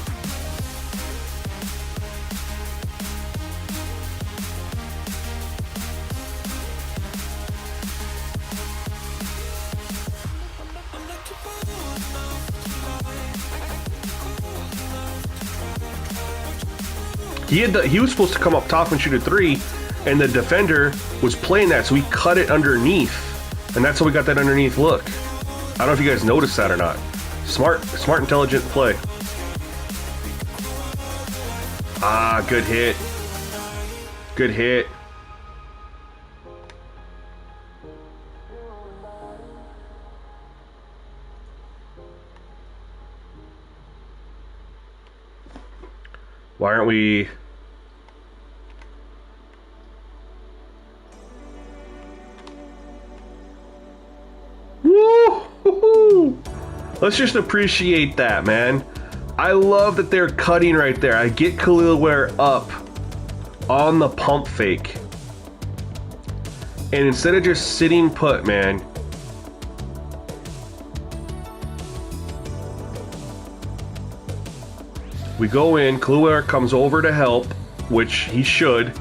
He was supposed to come up top and shoot a 3, and the defender was playing that, so we cut it underneath. And that's how we got that underneath look. I don't know if you guys noticed that or not. Smart, intelligent play. Ah, good hit. Good hit. Why aren't we... Woo! Let's just appreciate that, man. I love that they're cutting right there. I get Khalil Ware up on the pump fake. And instead of just sitting put, man, we go in, Khalil Ware comes over to help, which he should.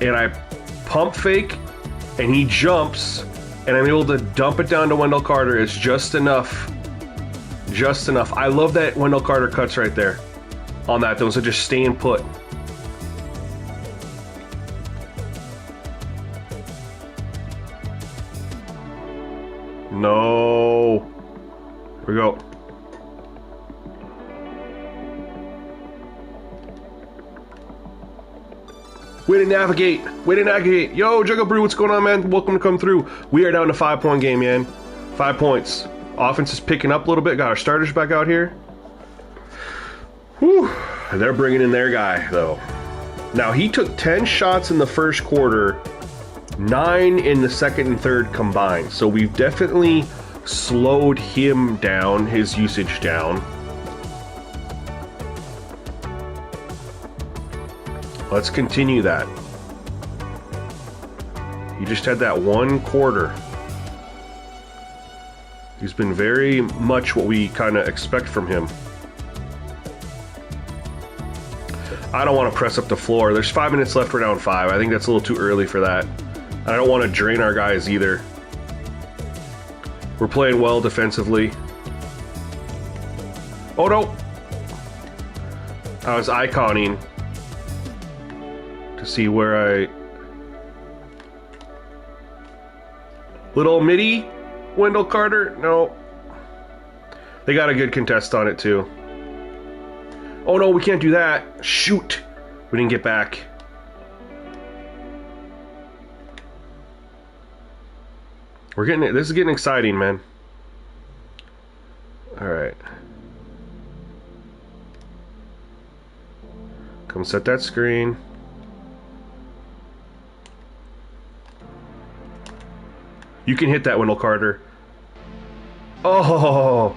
And I pump fake, and he jumps, and I'm able to dump it down to Wendell Carter. It's just enough. Just enough. I love that Wendell Carter cuts right there on that, though, so just staying put. No. Here we go. Way to navigate. Way to navigate. Yo, Juggle Brew, what's going on, man? Welcome to come through. We are down to 5-point game, man. 5 points. Offense is picking up a little bit. Got our starters back out here. Whew. They're bringing in their guy, though. Now, he took 10 shots in the first quarter, 9 in the second and third combined. So we've definitely slowed him down, his usage down. Let's continue that. He just had that one quarter. He's been very much what we kind of expect from him. I don't want to press up the floor. There's 5 minutes left. We're down 5. I think that's a little too early for that. I don't want to drain our guys either. We're playing well defensively. Oh no! I was iconing to see where I... Little midi? Wendell Carter? No. They got a good contest on it too. Oh no, we can't do that. Shoot! We didn't get back. We're getting it. This is getting exciting, man. Alright. Come set that screen. You can hit that, Wendell Carter. Oh!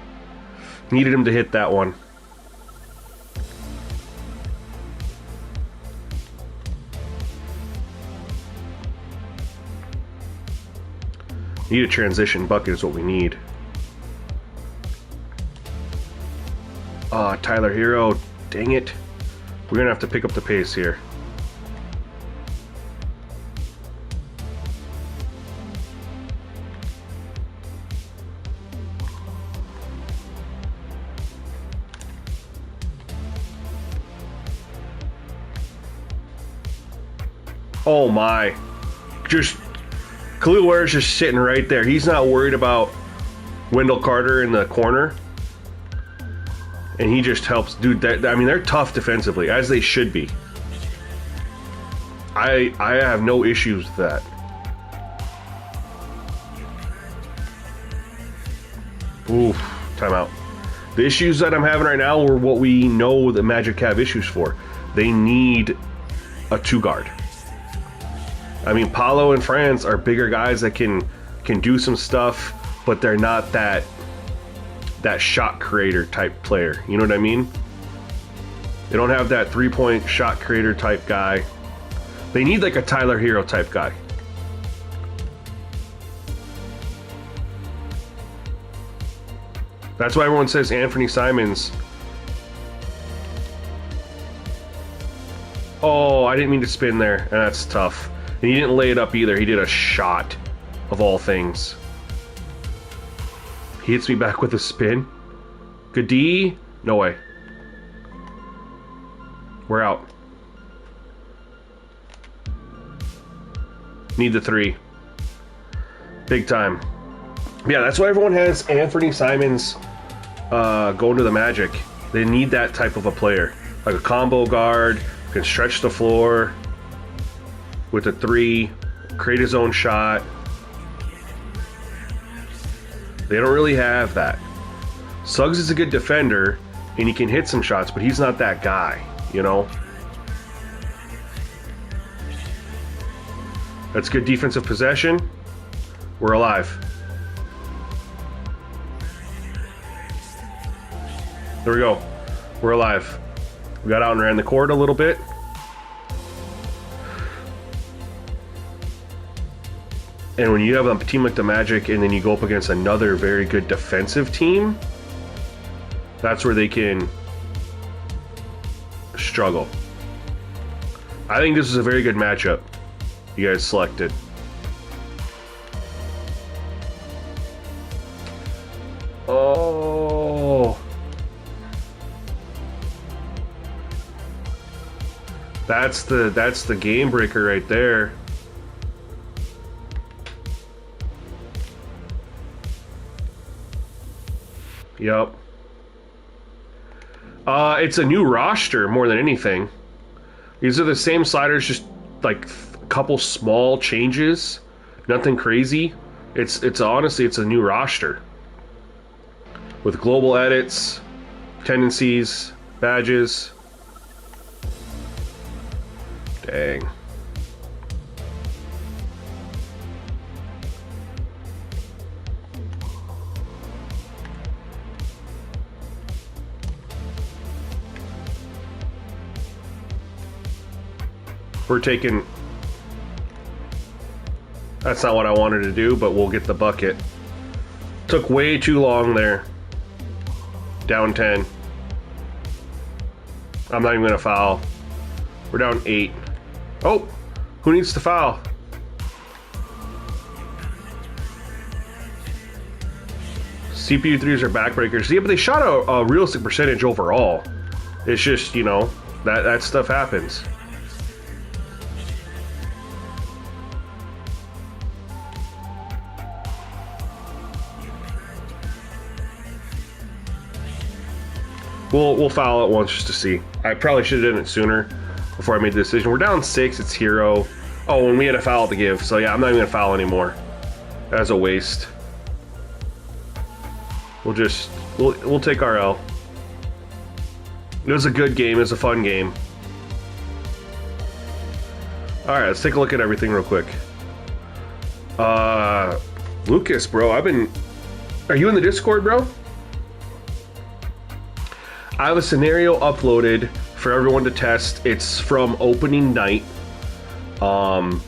Needed him to hit that one. Need a transition bucket is what we need. Tyler Hero. Dang it. We're gonna have to pick up the pace here. Oh my. Just Khalil Ware's just sitting right there. He's not worried about Wendell Carter in the corner. And he just helps. Dude, that, I mean, they're tough defensively, as they should be. I have no issues with that. Oof, timeout. The issues that I'm having right now are what we know the Magic have issues for. They need a 2-guard. I mean, Paulo and France are bigger guys that can do some stuff, but they're not that shot creator type player. You know what I mean? They don't have that 3-point shot creator type guy. They need like a Tyler Hero type guy. That's why everyone says Anthony Simons. Oh, I didn't mean to spin there, and that's tough. And he didn't lay it up either. He did a shot, of all things. He hits me back with a spin. Good D? No way. We're out. Need the 3. Big time. Yeah, that's why everyone has Anthony Simons going to the Magic. They need that type of a player. Like a combo guard, can stretch the floor with a 3, create his own shot. They don't really have that. Suggs is a good defender, and he can hit some shots, but he's not that guy, you know? That's good defensive possession. We're alive. There we go. We're alive. We got out and ran the court a little bit. And when you have a team like the Magic and then you go up against another very good defensive team, that's where they can struggle. I think this is a very good matchup you guys selected. Oh. That's the game breaker right there. Yep. It's a new roster more than anything. These are the same sliders, just like a couple small changes. Nothing crazy. It's honestly, it's a new roster. With global edits, tendencies, badges. Dang. We're taking... That's not what I wanted to do, but we'll get the bucket. Took way too long there. Down 10. I'm not even going to foul. We're down 8. Oh, who needs to foul? CPU 3s are backbreakers. Yeah, but they shot a realistic percentage overall. It's just, you know, that stuff happens. We'll foul it once just to see. I probably should have done it sooner before I made the decision. We're down 6. It's hero. Oh, and we had a foul to give. So yeah, I'm not even gonna foul anymore. That's a waste. We'll take our L. It was a good game. It was a fun game. All right, let's take a look at everything real quick. Lucas, bro, are you in the Discord, bro? I have a scenario uploaded for everyone to test. It's from opening night. And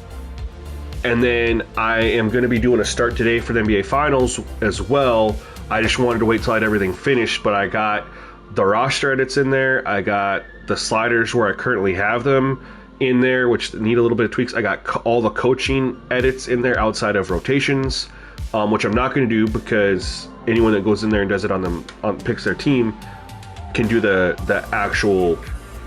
then I am going to be doing a start today for the NBA Finals as well. I just wanted to wait till I had everything finished, but I got the roster edits in there. I got the sliders where I currently have them in there, which need a little bit of tweaks. I got all the coaching edits in there outside of rotations, which I'm not going to do because anyone that goes in there and does it picks their team can do the actual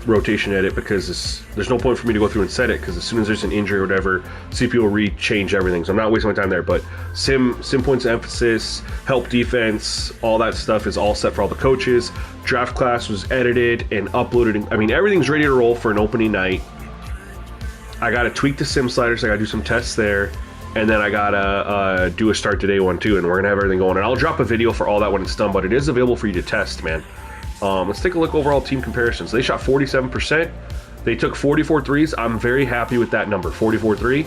rotation edit, because there's no point for me to go through and set it, because as soon as there's an injury or whatever, CPU will re-change everything. So I'm not wasting my time there. But sim points of emphasis, help defense, all that stuff is all set for all the coaches. Draft class was edited and uploaded. I mean, everything's ready to roll for an opening night. I gotta tweak the sim sliders. I gotta do some tests there, and then I gotta do a start today one too, and we're gonna have everything going. And I'll drop a video for all that when it's done, but it is available for you to test, man. Let's take a look overall team comparisons. They shot 47%. They took 44 threes. I'm very happy with that number, 44-3.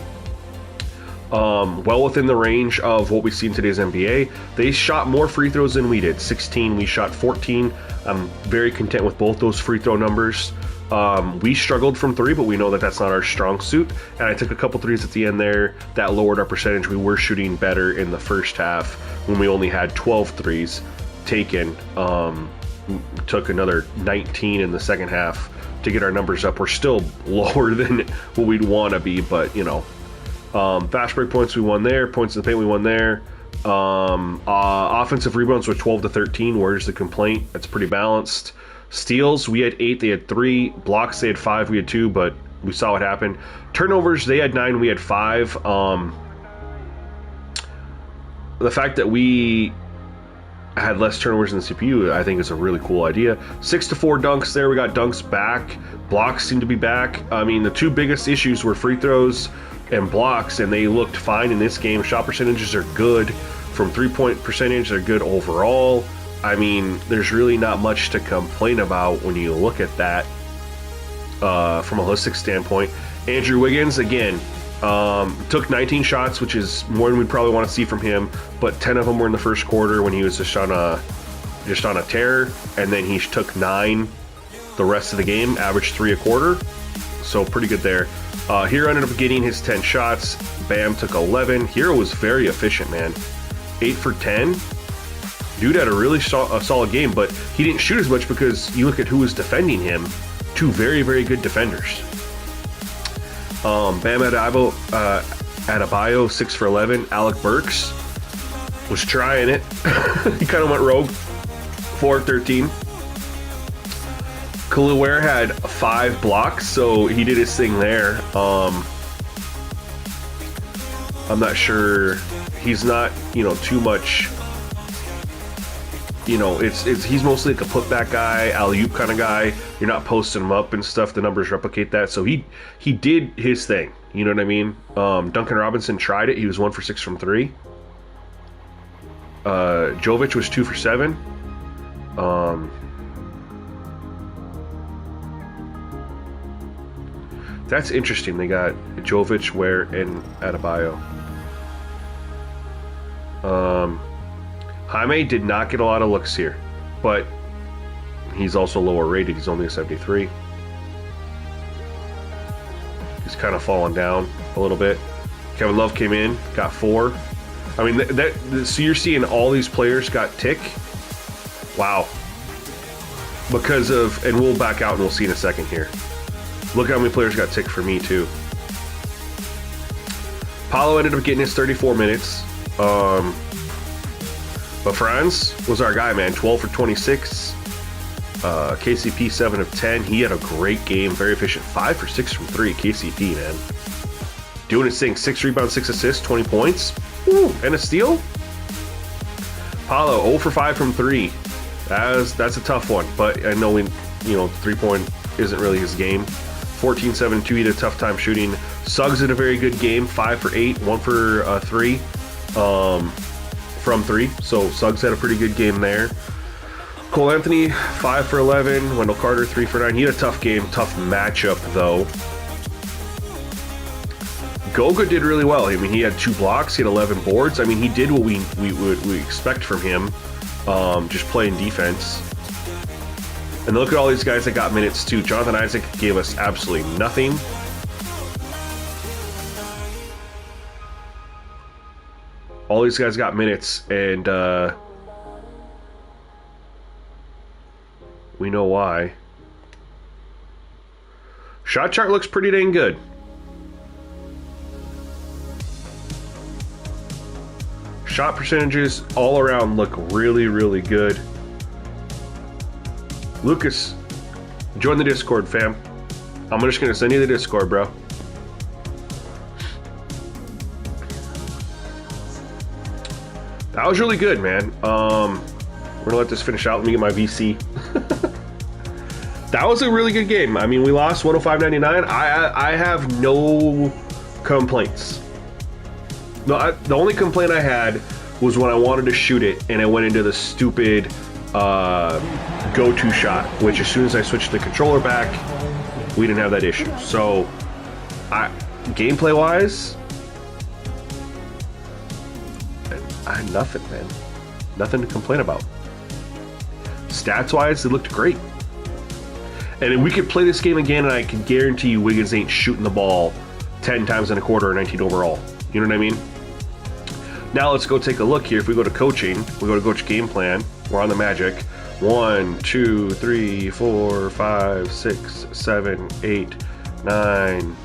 Well within the range of what we see in today's NBA. They shot more free throws than we did, 16. We shot 14. I'm very content with both those free throw numbers. We struggled from 3, but we know that that's not our strong suit. And I took a couple threes at the end there. That lowered our percentage. We were shooting better in the first half when we only had 12 threes taken. Took another 19 in the second half to get our numbers up. We're still lower than what we'd want to be, but you know, fast break points we won there, points in the paint we won there. Offensive rebounds were 12 to 13. Where's the complaint? That's pretty balanced. Steals, we had 8, they had 3. Blocks, they had 5, we had 2, but we saw what happened. Turnovers, they had 9, we had 5. The fact that we had less turnovers than the CPU, I think, is a really cool idea. 6 to 4 dunks there. We got dunks back. Blocks seem to be back. I mean, the two biggest issues were free throws and blocks, and they looked fine in this game. Shot percentages are good. From three-point percentage, they're good overall. I mean, there's really not much to complain about when you look at that from a holistic standpoint. Andrew Wiggins, again, took 19 shots, which is more than we'd probably want to see from him, but 10 of them were in the first quarter when he was just on a tear, and then he took 9 the rest of the game, averaged 3 a quarter, so pretty good there. Hero ended up getting his 10 shots. Bam took 11. Hero was very efficient, man. 8 for 10. Dude had a really solid game, but he didn't shoot as much because you look at who was defending him. 2 very, very good defenders. Bam Adebayo, 6 for 11. Alec Burks was trying it. He kind of went rogue. 4 for 13. Khalil Ware had 5 blocks, so he did his thing there. I'm not sure. He's not, too much. He's mostly like a putback guy, alley-oop kind of guy. You're not posting him up and stuff. The numbers replicate that. So he did his thing. You know what I mean? Duncan Robinson tried it. He was 1 for 6 from 3. Jovic was 2 for 7. That's interesting. They got Jovic, Ware, and Adebayo. Jaime did not get a lot of looks here, but he's also lower rated. He's only a 73. He's kind of fallen down a little bit. Kevin Love came in, got 4. I mean, so you're seeing all these players got tick. Wow. Because of, and we'll back out and we'll see in a second here. Look how many players got ticked for me, too. Paulo ended up getting his 34 minutes. But Franz was our guy, man. 12 for 26. KCP 7 of 10. He had a great game, very efficient. 5 for 6 from 3. KCP, man, doing his thing. 6 rebounds, 6 assists, 20 points. Ooh, and a steal. Paulo 0 for 5 from 3. That's a tough one, but I know 3-point isn't really his game. 14, 7, 2. He had a tough time shooting. Suggs had a very good game. 5 for 8, 1 for 3. From 3, so Suggs had a pretty good game there. Cole Anthony 5 for 11. Wendell Carter 3 for 9. He had a tough game, tough matchup though. Goga did really well. I mean, he had 2 blocks, he had 11 boards. I mean, he did what we expect from him, just playing defense. And look at all these guys that got minutes too. Jonathan Isaac gave us absolutely nothing. All these guys got minutes, and we know why. Shot chart looks pretty dang good. Shot percentages all around look really, really good. Lucas, join the Discord, fam. I'm just gonna send you the Discord, bro. That was really good, man. We're gonna let this finish out. Let me get my VC. That was a really good game. I mean, we lost 105-99. I have no complaints. No, the only complaint I had was when I wanted to shoot it and I went into the stupid go-to shot, which as soon as I switched the controller back, we didn't have that issue. So, gameplay-wise, nothing, man. Nothing to complain about. Stats-wise, it looked great. And we could play this game again, and I can guarantee you Wiggins ain't shooting the ball 10 times in a quarter or 19 overall. You know what I mean? Now let's go take a look here. If we go to coaching, we go to coach game plan. We're on the Magic. 1, 2, 3, 4, 5, 6, 7, 8, 9.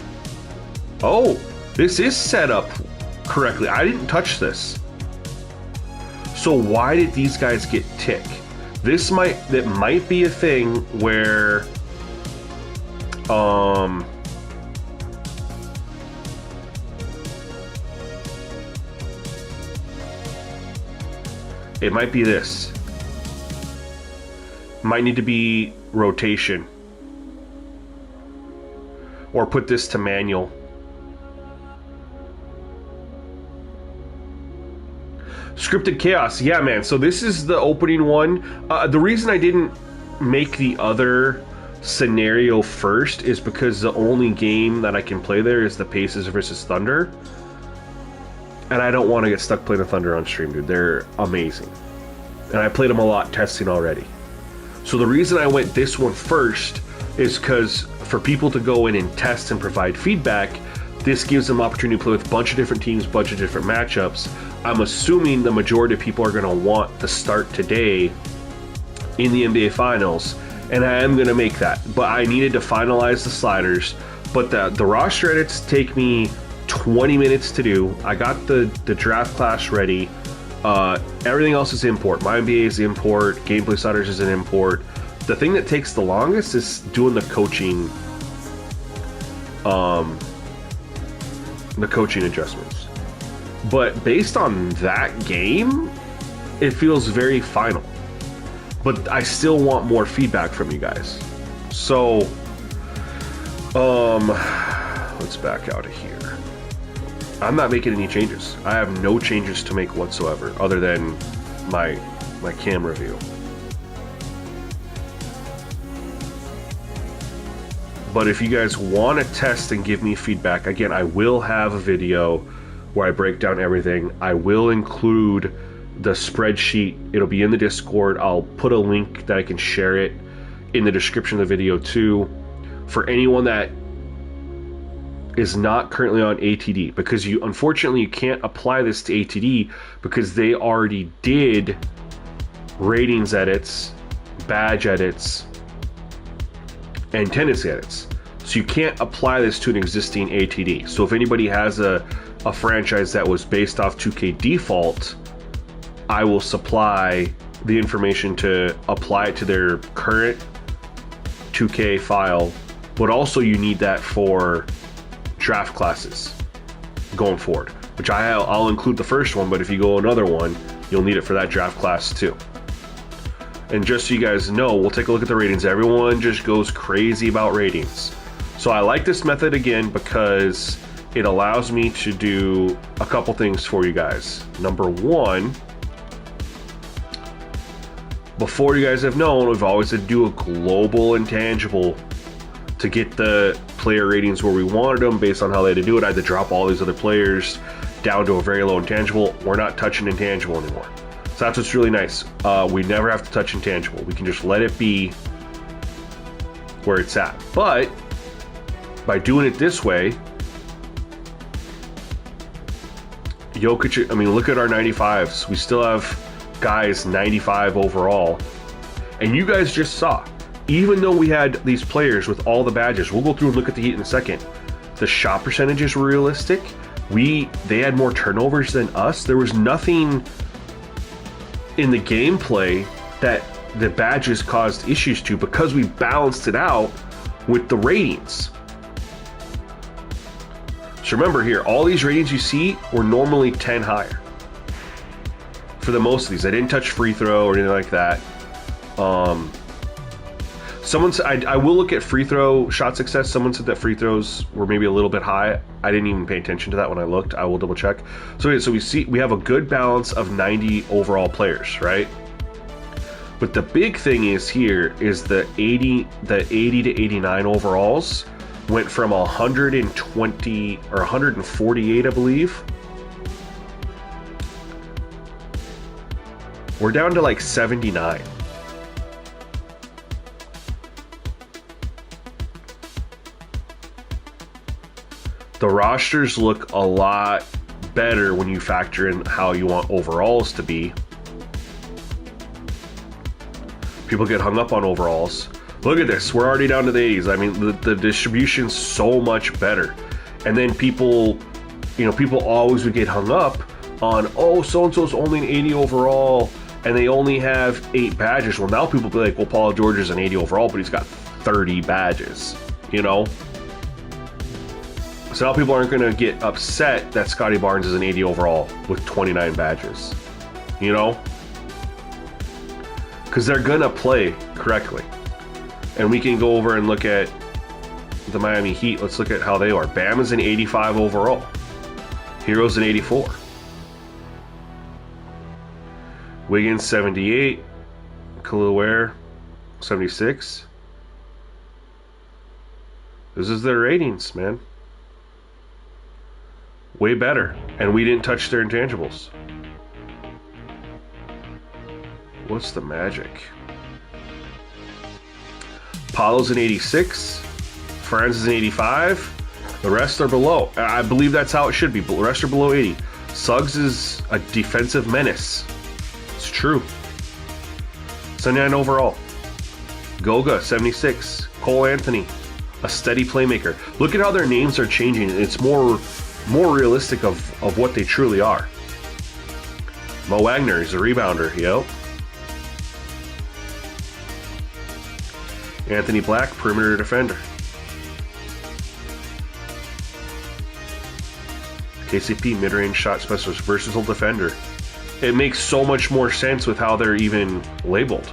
Oh, this is set up correctly. I didn't touch this. So why did these guys get tick? That might be a thing where it might be this. Might need to be rotation. Or put this to manual. Scripted Chaos, yeah, man. So this is the opening one. The reason I didn't make the other scenario first is because the only game that I can play there is the Pacers versus Thunder. And I don't want to get stuck playing the Thunder on stream, dude. They're amazing. And I played them a lot testing already. So the reason I went this one first is because for people to go in and test and provide feedback, this gives them opportunity to play with a bunch of different teams, a bunch of different matchups. I'm assuming the majority of people are going to want to start today in the NBA Finals, and I am going to make that. But I needed to finalize the sliders. But the roster edits take me 20 minutes to do. I got the draft class ready. Everything else is import. My NBA is import. Gameplay sliders is an import. The thing that takes the longest is doing the coaching adjustments. But based on that game, it feels very final. But I still want more feedback from you guys. So, let's back out of here. I'm not making any changes. I have no changes to make whatsoever, other than my camera view. But if you guys want to test and give me feedback, again, I will have a video where I break down everything. I will include the spreadsheet. It'll be in the Discord. I'll put a link that I can share it in the description of the video too. For anyone that is not currently on ATD, because unfortunately you can't apply this to ATD because they already did ratings edits, badge edits, and tendency edits. So you can't apply this to an existing ATD. So if anybody has a franchise that was based off 2K default, I will supply the information to apply it to their current 2K file, but also you need that for draft classes going forward, which I'll include the first one, but if you go another one, you'll need it for that draft class too. And just so you guys know, we'll take a look at the ratings. Everyone just goes crazy about ratings. So I like this method again because it allows me to do a couple things for you guys. Number one, before you guys have known, we've always had to do a global intangible to get the player ratings where we wanted them based on how they had to do it. I had to drop all these other players down to a very low intangible. We're not touching intangible anymore. So that's what's really nice. We never have to touch intangible. We can just let it be where it's at. But by doing it this way, Jokic, I mean, look at our 95s. We still have guys 95 overall. And you guys just saw, even though we had these players with all the badges, we'll go through and look at the Heat in a second. The shot percentages were realistic. They had more turnovers than us. There was nothing in the gameplay that the badges caused issues to because we balanced it out with the ratings. So remember here, all these ratings you see were normally 10 higher. For the most of these, I didn't touch free throw or anything like that. Someone said, I will look at free throw shot success. Someone said that free throws were maybe a little bit high. I didn't even pay attention to that when I looked. I will double check. So we have a good balance of 90 overall players, right? But the big thing is here is the 80 to 89 overalls went from 120 or 148, I believe. We're down to like 79. The rosters look a lot better when you factor in how you want overalls to be. People get hung up on overalls. Look at this. We're already down to the 80s. I mean, the distribution's so much better. And then people always would get hung up on, oh, so-and-so's only an 80 overall, and they only have 8 badges. Well, now people be like, well, Paul George is an 80 overall, but he's got 30 badges, you know? So now people aren't going to get upset that Scotty Barnes is an 80 overall with 29 badges, you know? Because they're going to play correctly. And we can go over and look at the Miami Heat. Let's look at how they are. Bam is an 85 overall. Hero's an 84. Wiggins, 78. Khalil Ware, 76. This is their ratings, man. Way better. And we didn't touch their intangibles. What's the magic? Paulo's an 86. Franz is an 85. The rest are below. I believe that's how it should be. But the rest are below 80. Suggs is a defensive menace. It's true. 79 overall. Goga, 76. Cole Anthony, a steady playmaker. Look at how their names are changing. It's more realistic of what they truly are. Mo Wagner is a rebounder. Yep. Anthony Black, perimeter defender. KCP, mid-range shot specialist, versatile defender. It makes so much more sense with how they're even labeled.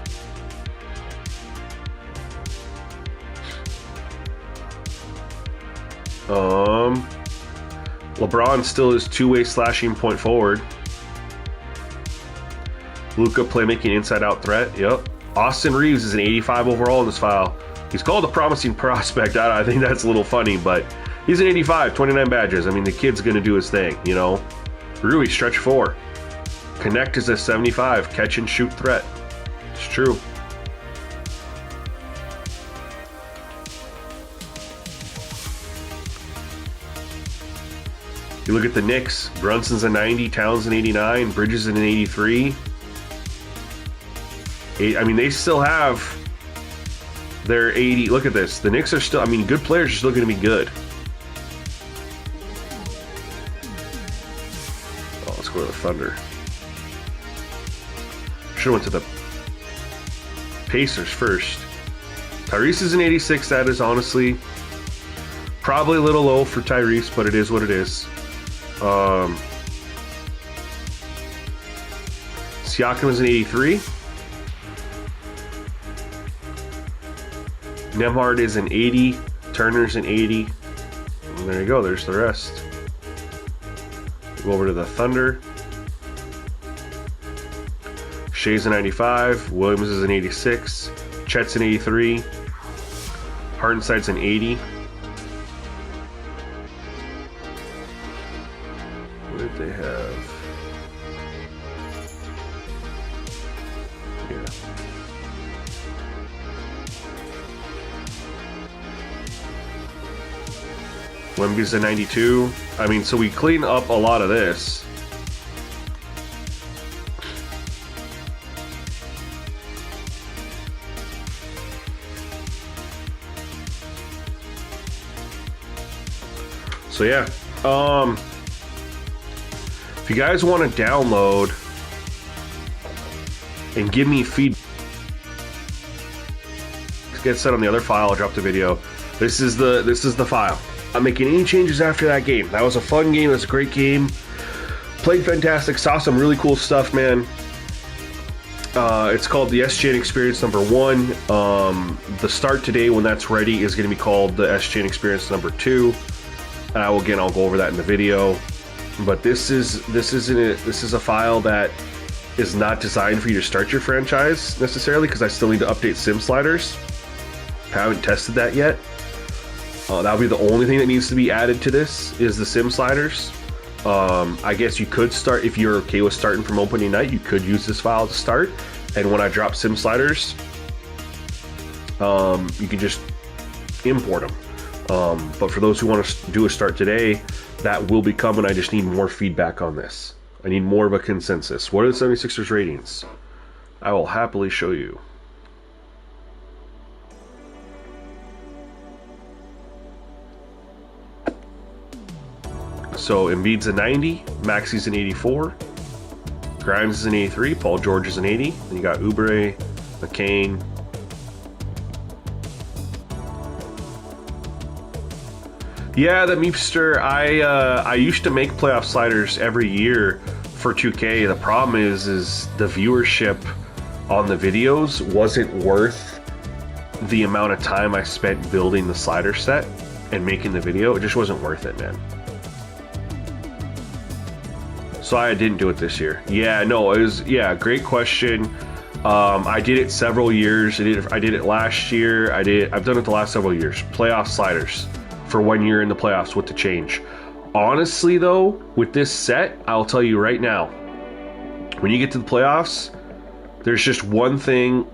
LeBron still is two-way slashing point forward. Luka playmaking inside-out threat. Yep. Austin Reeves is an 85 overall in this file. He's called a promising prospect. I think that's a little funny, but he's an 85, 29 badges. I mean, the kid's going to do his thing, you know. Rui, stretch 4. Connect is a 75, catch and shoot threat. It's true. You look at the Knicks. Brunson's a 90, Towns an 89, Bridges an 83. I mean, they still have They're 80. Look at this. The Knicks are still, I mean, good players are still going to be good. Oh, let's go to the Thunder. Should have went to the Pacers first. Tyrese is an 86. That is honestly probably a little low for Tyrese, but it is what it is. Siakam is an 83. Nemhard is an 80. Turner's an 80. And there you go. There's the rest. Go over to the Thunder. Shea's a 95. Williams is an 86. Chet's an 83. Hartenstein's an 80. What did they have? Yeah. Wemby's a 92. I mean, so we clean up a lot of this. So yeah, if you guys want to download and give me feedback, get set on the other file. I'll drop the video. This is the file. I'm making any changes after that game. That was a fun game. It was a great game. Played fantastic. Saw some really cool stuff, man. It's called the SGN Experience number 1. The start today, when that's ready, is going to be called the SGN Experience number 2. I'll go over that in the video. But this is a file that is not designed for you to start your franchise necessarily, because I still need to update sim sliders. I haven't tested that yet. That'll be the only thing that needs to be added to this is the sim sliders. I guess you could start, if you're okay with starting from opening night, you could use this file to start. And when I drop sim sliders, you can just import them. But for those who want to do a start today, that will be coming. I just need more feedback on this. I need more of a consensus. What are the 76ers ratings? I will happily show you. So Embiid's a 90, Maxi's an 84, Grimes is an 83, Paul George is an 80. Then you got Oubre, McCain. Yeah, the Meepster. I used to make playoff sliders every year for 2K. The problem is the viewership on the videos wasn't worth the amount of time I spent building the slider set and making the video. It just wasn't worth it, man. So I didn't do it this year. Yeah, no, it was, yeah, great question. I did it several years. I did it last year. I've done it the last several years. Playoff sliders for when you're in the playoffs, what to change. Honestly, though, with this set, I'll tell you right now, when you get to the playoffs, there's just one thing.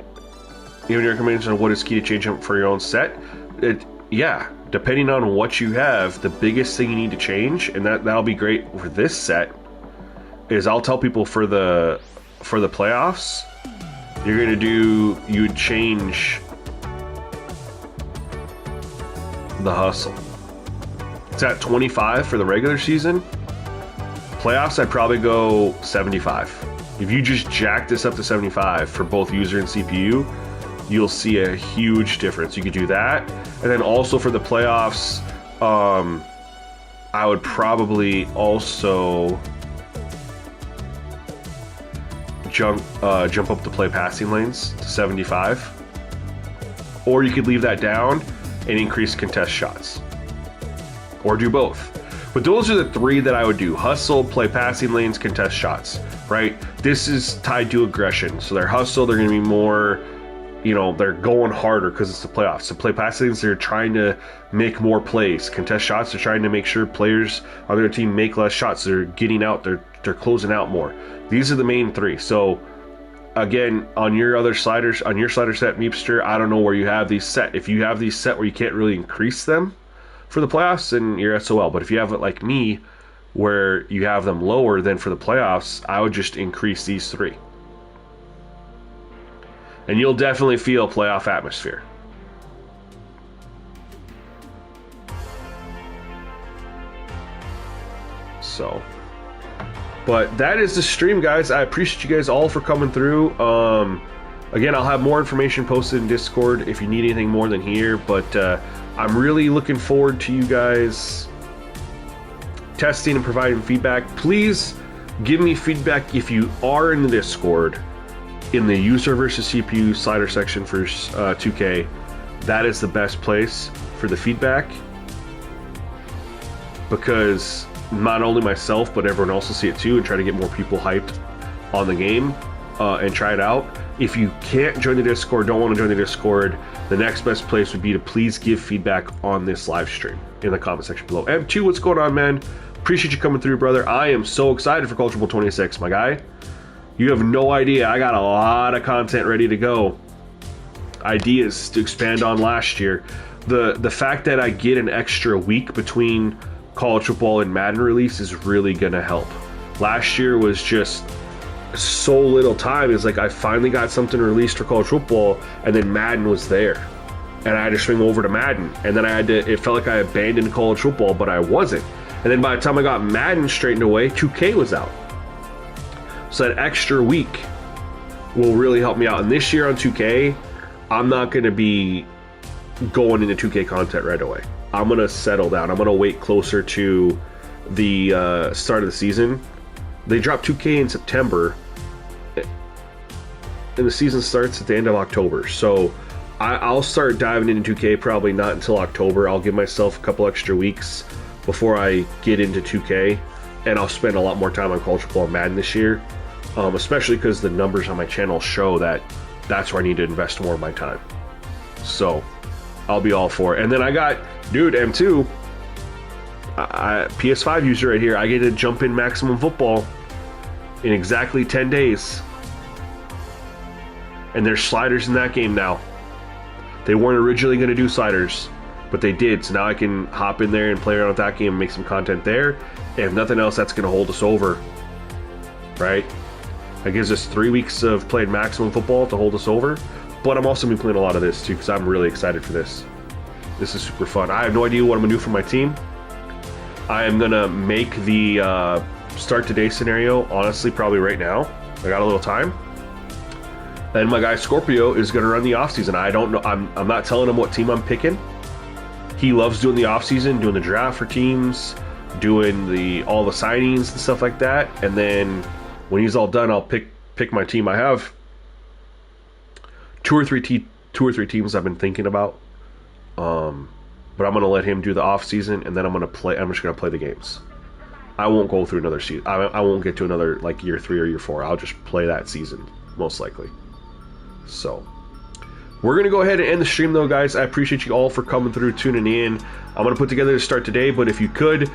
You have any recommendations on what is key to change up for your own set? Yeah, depending on what you have, the biggest thing you need to change, and that'll be great for this set, is I'll tell people for the playoffs, you would change the hustle. It's at 25 for the regular season. Playoffs, I'd probably go 75. If you just jack this up to 75 for both user and CPU, you'll see a huge difference. You could do that. And then also for the playoffs, I would probably also jump up the play passing lanes to 75. Or you could leave that down and increase contest shots. Or do both. But those are the three that I would do. Hustle, play passing lanes, contest shots, right? This is tied to aggression. So their hustle, they're going to be more, they're going harder because it's the playoffs. So play passing lanes, they're trying to make more plays. Contest shots, they're trying to make sure players on their team make less shots. They're getting out, they're closing out more. These are the main three. So again, on your other sliders, on your slider set, Meepster, I don't know where you have these set. If you have these set where you can't really increase them for the playoffs, then you're SOL. But if you have it like me, where you have them lower than for the playoffs, I would just increase these three. And you'll definitely feel playoff atmosphere. So, but that is the stream, guys. I appreciate you guys all for coming through. Again, I'll have more information posted in Discord if you need anything more than here, but I'm really looking forward to you guys testing and providing feedback. Please give me feedback if you are in the Discord, in the user versus CPU slider section for 2K. That is the best place for the feedback, because not only myself but everyone else will see it too and try to get more people hyped on the game and try it out. If you can't join the Discord, don't want to join the Discord, the next best place would be to please give feedback on this live stream in the comment section below. M2, what's going on, man? Appreciate you coming through, brother. I am so excited for Culture Bowl 26, my guy. You have no idea. I got a lot of content ready to go. Ideas to expand on last year. The fact that I get an extra week between college football and Madden release is really gonna help. Last year was just so little time. It's like I finally got something released for college football, and then Madden was there, and I had to swing over to Madden, and then it felt like I abandoned college football, but I wasn't. And then by the time I got Madden straightened away, 2K was out. So that extra week will really help me out. And this year on 2K, I'm not going to be going into 2K content right away. I'm going to settle down. I'm going to wait closer to the start of the season. They dropped 2K in September, and the season starts at the end of October. So I'll start diving into 2K probably not until October. I'll give myself a couple extra weeks before I get into 2K, and I'll spend a lot more time on college football and Madden this year, especially because the numbers on my channel show that that's where I need to invest more of my time. So I'll be all for it. And then I got, dude, M2, PS5 user right here. I get to jump in Maximum Football in exactly 10 days. And there's sliders in that game now. They weren't originally going to do sliders, but they did. So now I can hop in there and play around with that game and make some content there. And if nothing else, that's going to hold us over, right? That gives us 3 weeks of playing Maximum Football to hold us over. But I'm also going to be playing a lot of this too, because I'm really excited for this. This is super fun. I have no idea what I'm going to do for my team. I am going to make the start today scenario, honestly, probably right now. I got a little time. And my guy Scorpio is going to run the offseason. I don't know. I'm not telling him what team I'm picking. He loves doing the offseason, doing the draft for teams, doing all the signings and stuff like that. And then when he's all done, I'll pick my team. I have two or three teams I've been thinking about. But I'm going to let him do the offseason, and then I'm just going to play the games. I won't go through another season. I won't get to another like year 3 or year 4. I'll just play that season most likely. So we're going to go ahead and end the stream though, guys. I appreciate you all for coming through, tuning in. I'm going to put together the start today, but if you could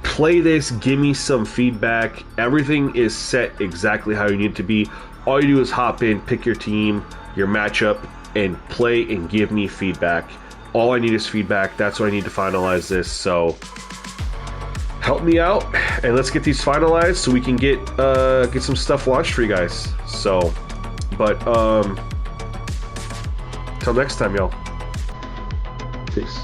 play this, give me some feedback. Everything is set exactly how you need it to be. All you do is hop in, pick your team, your matchup, and play and give me feedback. All I need is feedback. That's what I need to finalize this. So help me out and let's get these finalized so we can get some stuff launched for you guys. So, but till next time, y'all. Peace.